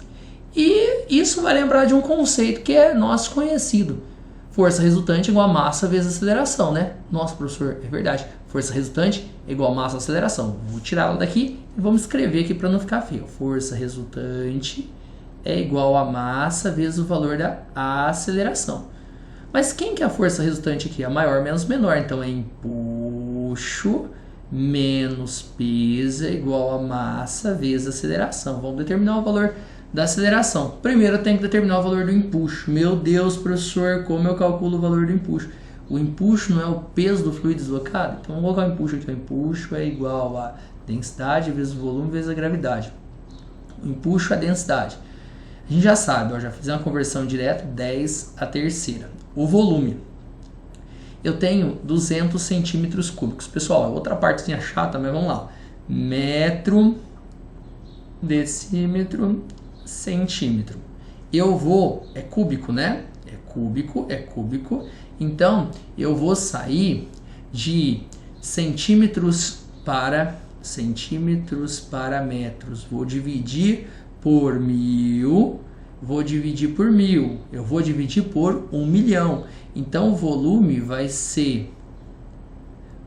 E isso vai lembrar de um conceito que é nosso conhecido. Força resultante igual a massa vezes aceleração, né? Nossa, professor, é verdade. Força resultante igual a massa aceleração. Vou tirar ela daqui e vamos escrever aqui para não ficar feio. Força resultante é igual a massa vezes o valor da aceleração. Mas quem que é a força resultante aqui? A maior menos menor. Então é empuxo menos peso é igual a massa vezes aceleração. Vamos determinar o valor da aceleração. Primeiro eu tenho que determinar o valor do empuxo. Meu Deus, professor, como eu calculo o valor do empuxo? O empuxo não é o peso do fluido deslocado? Então vamos colocar o empuxo aqui. O empuxo é igual a densidade vezes o volume vezes a gravidade. O empuxo é a densidade. A gente já sabe, ó, já fiz uma conversão direta, 10 a terceira. O volume. Eu tenho 200 centímetros cúbicos. Pessoal, outra partezinha chata, mas vamos lá. Metro, decímetro, centímetro. Eu vou, é cúbico, né? É cúbico. Então, eu vou sair de centímetros para metros. Vou dividir por 1000. Vou dividir por 1000. Eu vou dividir por 1 milhão. Então, o volume vai ser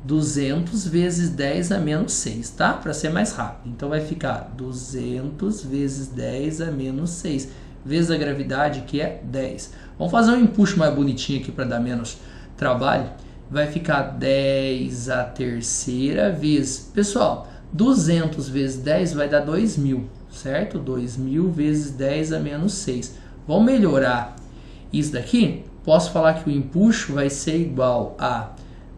200 vezes 10 a menos 6, tá? Para ser mais rápido. Então, vai ficar 200 vezes 10 a menos 6, vezes a gravidade, que é 10. Vamos fazer um empuxo mais bonitinho aqui para dar menos trabalho. Vai ficar 10 a terceira vezes... Pessoal, 200 vezes 10 vai dar 2.000, certo? 2.000 vezes 10 a menos 6. Vamos melhorar isso daqui? Posso falar que o empuxo vai ser igual a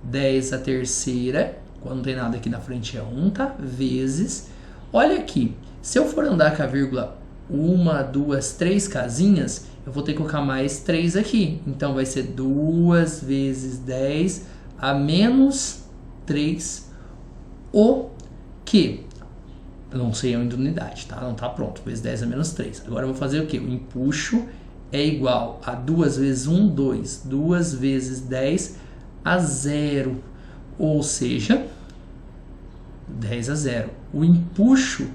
10 a terceira, quando não tem nada aqui na frente é 1, tá? Vezes, olha aqui, Se eu for andar com a vírgula 1, 2, 3 casinhas, eu vou ter que colocar mais 3 aqui. Então vai ser 2 vezes 10 a menos 3, o que? Eu não sei ainda unidade, tá? Não tá pronto. Vezes 10 a menos 3. Agora eu vou fazer o que? O empuxo é igual a 2 vezes 1, 2. 2 vezes 10 a 0. Ou seja, 10 a 0. O empuxo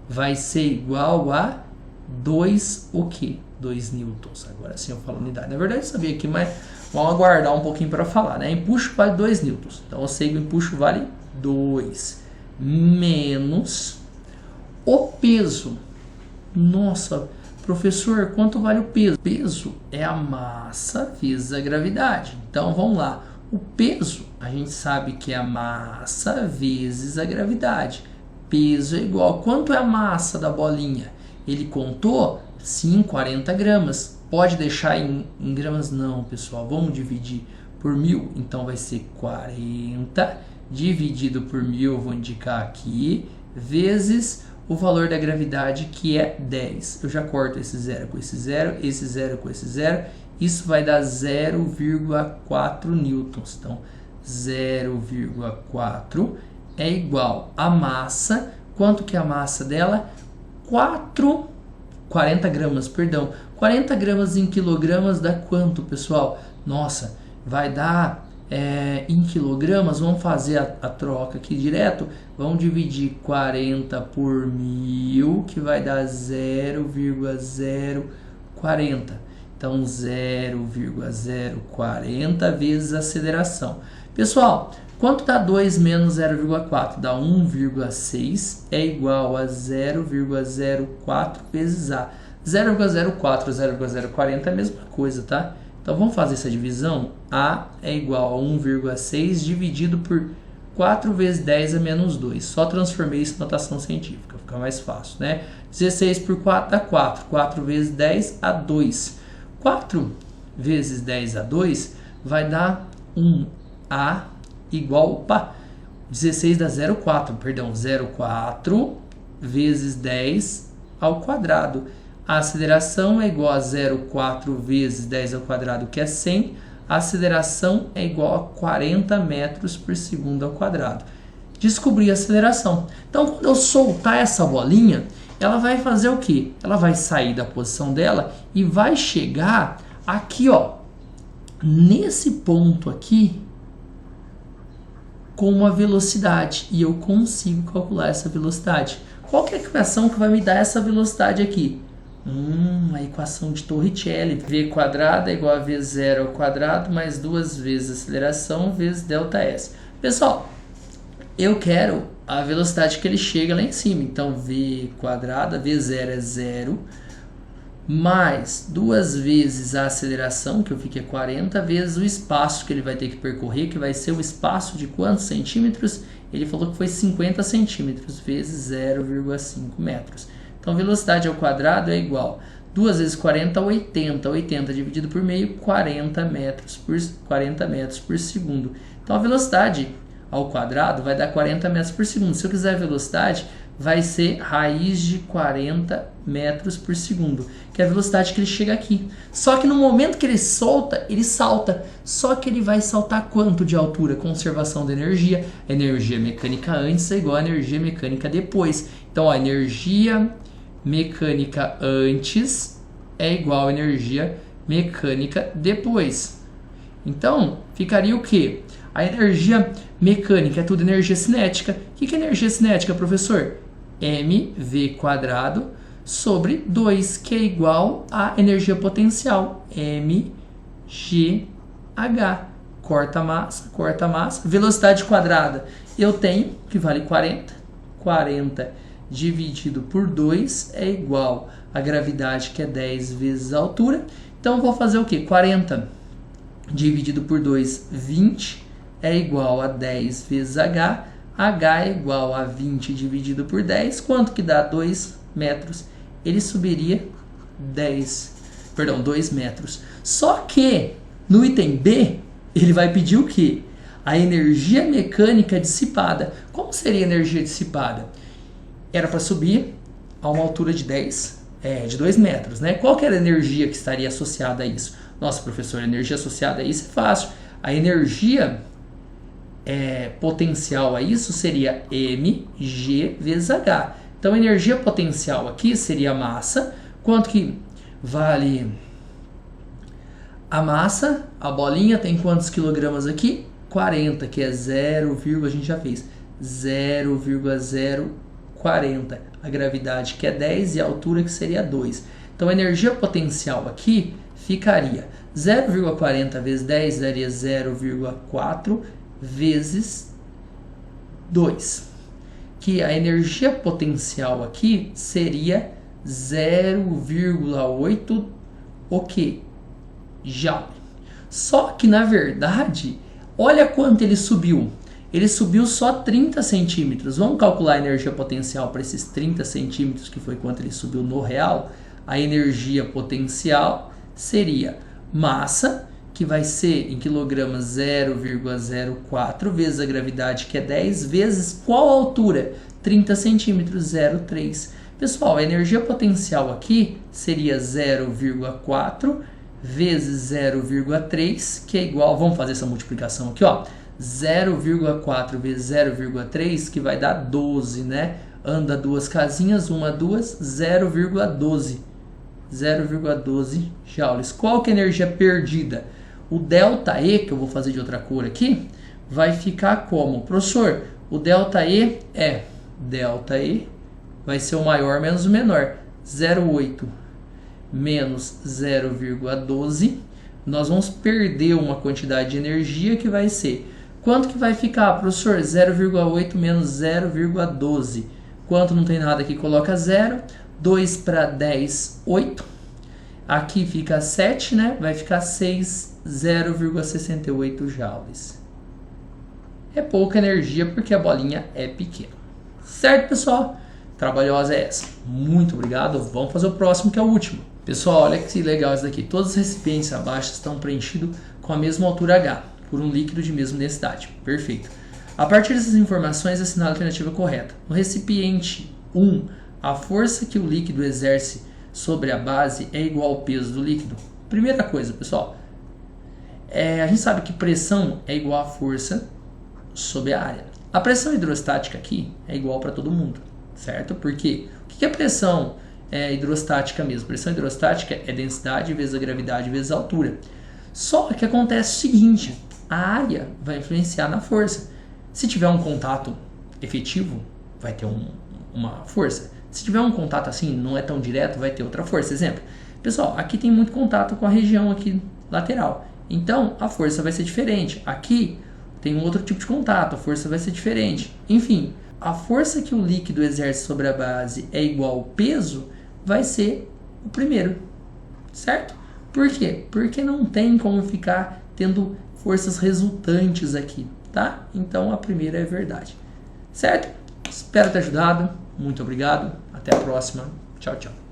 vai ser igual a 2 o quê? 2 newtons. Agora sim eu falo unidade. Na verdade eu sabia aqui, mas vamos aguardar um pouquinho para falar, né? Empuxo vale 2 newtons. Então eu sei que o empuxo vale 2 menos o peso. Nossa, professor, quanto vale o peso? O peso é a massa vezes a gravidade. Então vamos lá. O peso, a gente sabe que é a massa vezes a gravidade. Peso é igual. Quanto é a massa da bolinha? Ele contou? Sim, 40 gramas. Pode deixar em gramas? Não, pessoal. Vamos dividir por 1000. Então vai ser 40 dividido por 1000, eu vou indicar aqui, vezes o valor da gravidade, que é 10. Eu já corto esse 0 com esse 0, esse 0 com esse 0. Isso vai dar 0,4 newtons. Então, 0,4 é igual a massa. Quanto que é a massa dela? 40 gramas, perdão. 40 gramas em quilogramas dá quanto, pessoal? Nossa, vai dar... em quilogramas, vamos fazer a troca aqui direto. Vamos dividir 40 por 1000, que vai dar 0,040. Então, 0,040 vezes a aceleração. Pessoal, quanto dá 2 menos 0,4? Dá 1,6, é igual a 0,04 vezes A. 0,04 e 0,040 é a mesma coisa, tá? Então, vamos fazer essa divisão. A é igual a 1,6 dividido por 4 vezes 10 a menos 2. Só transformei isso em notação científica, fica mais fácil, né? 16 por 4 dá 4. 4 vezes 10 a 2. 4 vezes 10 a 2 vai dar 1. A igual... Opa! 16 dá 0,4, perdão. 0,4 vezes 10 ao quadrado. A aceleração é igual a 0,4 vezes 10 ao quadrado, que é 100. A aceleração é igual a 40 metros por segundo ao quadrado. Descobri a aceleração. Então, quando eu soltar essa bolinha, ela vai fazer o quê? Ela vai sair da posição dela e vai chegar aqui, ó, nesse ponto aqui, com uma velocidade. E eu consigo calcular essa velocidade. Qual que é a equação que vai me dar essa velocidade aqui? A equação de Torricelli. V quadrado é igual a V0 ao quadrado mais 2 vezes a aceleração vezes ΔS. Pessoal, eu quero a velocidade que ele chega lá em cima. Então, V quadrado, V0 é 0, mais 2 vezes a aceleração, que eu fiquei 40, vezes o espaço que ele vai ter que percorrer, que vai ser o espaço de quantos centímetros? Ele falou que foi 50 centímetros, vezes 0,5 metros. Então, velocidade ao quadrado é igual 2 vezes 40 a 80. 80 dividido por meio, 40 metros por segundo. Então, a velocidade ao quadrado vai dar 40 metros por segundo. Se eu quiser a velocidade, vai ser raiz de 40 metros por segundo, que é a velocidade que ele chega aqui. Só que no momento que ele solta, ele salta. Só que ele vai saltar quanto de altura? Conservação da energia. A energia mecânica antes é igual a energia mecânica depois. Então, a energia mecânica antes é igual a energia mecânica depois. Então, ficaria o quê? A energia mecânica é tudo energia cinética. O que é energia cinética, professor? mv quadrado sobre 2, que é igual a energia potencial, mgh. Corta a massa. Velocidade quadrada, eu tenho, que vale 40. 40 dividido por 2 é igual a gravidade, que é 10 vezes a altura. Então, eu vou fazer o quê? 40 dividido por 2, 20, é igual a 10 vezes h. H é igual a 20 dividido por 10. Quanto que dá? 2 metros. Ele subiria 2 metros. Só que, no item B, ele vai pedir o quê? A energia mecânica dissipada. Como seria a energia dissipada? Era para subir a uma altura de 2 metros, né? Qual que era a energia que estaria associada a isso? Nossa, professor, a energia associada a isso é fácil. A energia potencial a isso seria mg vezes h. Então, a energia potencial aqui seria a massa. Quanto que vale a massa? A bolinha tem quantos quilogramas aqui? 40, que é 0, a gente já fez 0,040. A gravidade que é 10 e a altura que seria 2. Então, a energia potencial aqui ficaria 0,40 vezes 10 daria 0,4 vezes 2. Que a energia potencial aqui seria 0,8 o quê? Joule. Só que, na verdade, olha quanto ele subiu. Ele subiu só 30 centímetros. Vamos calcular a energia potencial para esses 30 centímetros, que foi quanto ele subiu no real. A energia potencial seria massa, que vai ser em quilogramas 0,04 vezes a gravidade, que é 10, vezes qual altura? 30 centímetros, 0,3. Pessoal, a energia potencial aqui seria 0,4 vezes 0,3, que é igual, vamos fazer essa multiplicação aqui, ó, 0,4 vezes 0,3, que vai dar 12, né? Anda duas casinhas, 1, 2, 0,12. 0,12 joules. Qual que é a energia perdida? O ΔE, que eu vou fazer de outra cor aqui, vai ficar como? Professor, o ΔE ΔE vai ser o maior menos o menor. 0,8 menos 0,12. Nós vamos perder uma quantidade de energia que vai ser... Quanto que vai ficar, professor? 0,8 menos 0,12. Quanto não tem nada aqui, coloca 0. 2 para 10, 8. Aqui fica 7, né? Vai ficar 6, 0,68 joules. É pouca energia porque a bolinha é pequena. Certo, pessoal? Trabalhosa é essa. Muito obrigado. Vamos fazer o próximo, que é o último. Pessoal, olha que legal isso daqui. Todos os recipientes abaixo estão preenchidos com a mesma altura H, por um líquido de mesma densidade. Perfeito. A partir dessas informações, assinale a alternativa correta. No recipiente 1, a força que o líquido exerce sobre a base é igual ao peso do líquido. Primeira coisa, pessoal, a gente sabe que pressão é igual a força sobre a área. A pressão hidrostática aqui é igual para todo mundo, certo? Porque o que é pressão hidrostática mesmo? Pressão hidrostática é densidade vezes a gravidade vezes a altura. Só que acontece o seguinte, a área vai influenciar na força. Se tiver um contato efetivo, vai ter uma força. Se tiver um contato assim, não é tão direto, vai ter outra força. Exemplo, pessoal, aqui tem muito contato com a região aqui lateral. Então, a força vai ser diferente. Aqui tem um outro tipo de contato, a força vai ser diferente. Enfim, a força que o líquido exerce sobre a base é igual ao peso, vai ser o primeiro, certo? Por quê? Porque não tem como ficar tendo forças resultantes aqui, tá? Então, a primeira é verdade, certo? Espero ter ajudado. Muito obrigado. Até a próxima. Tchau, tchau.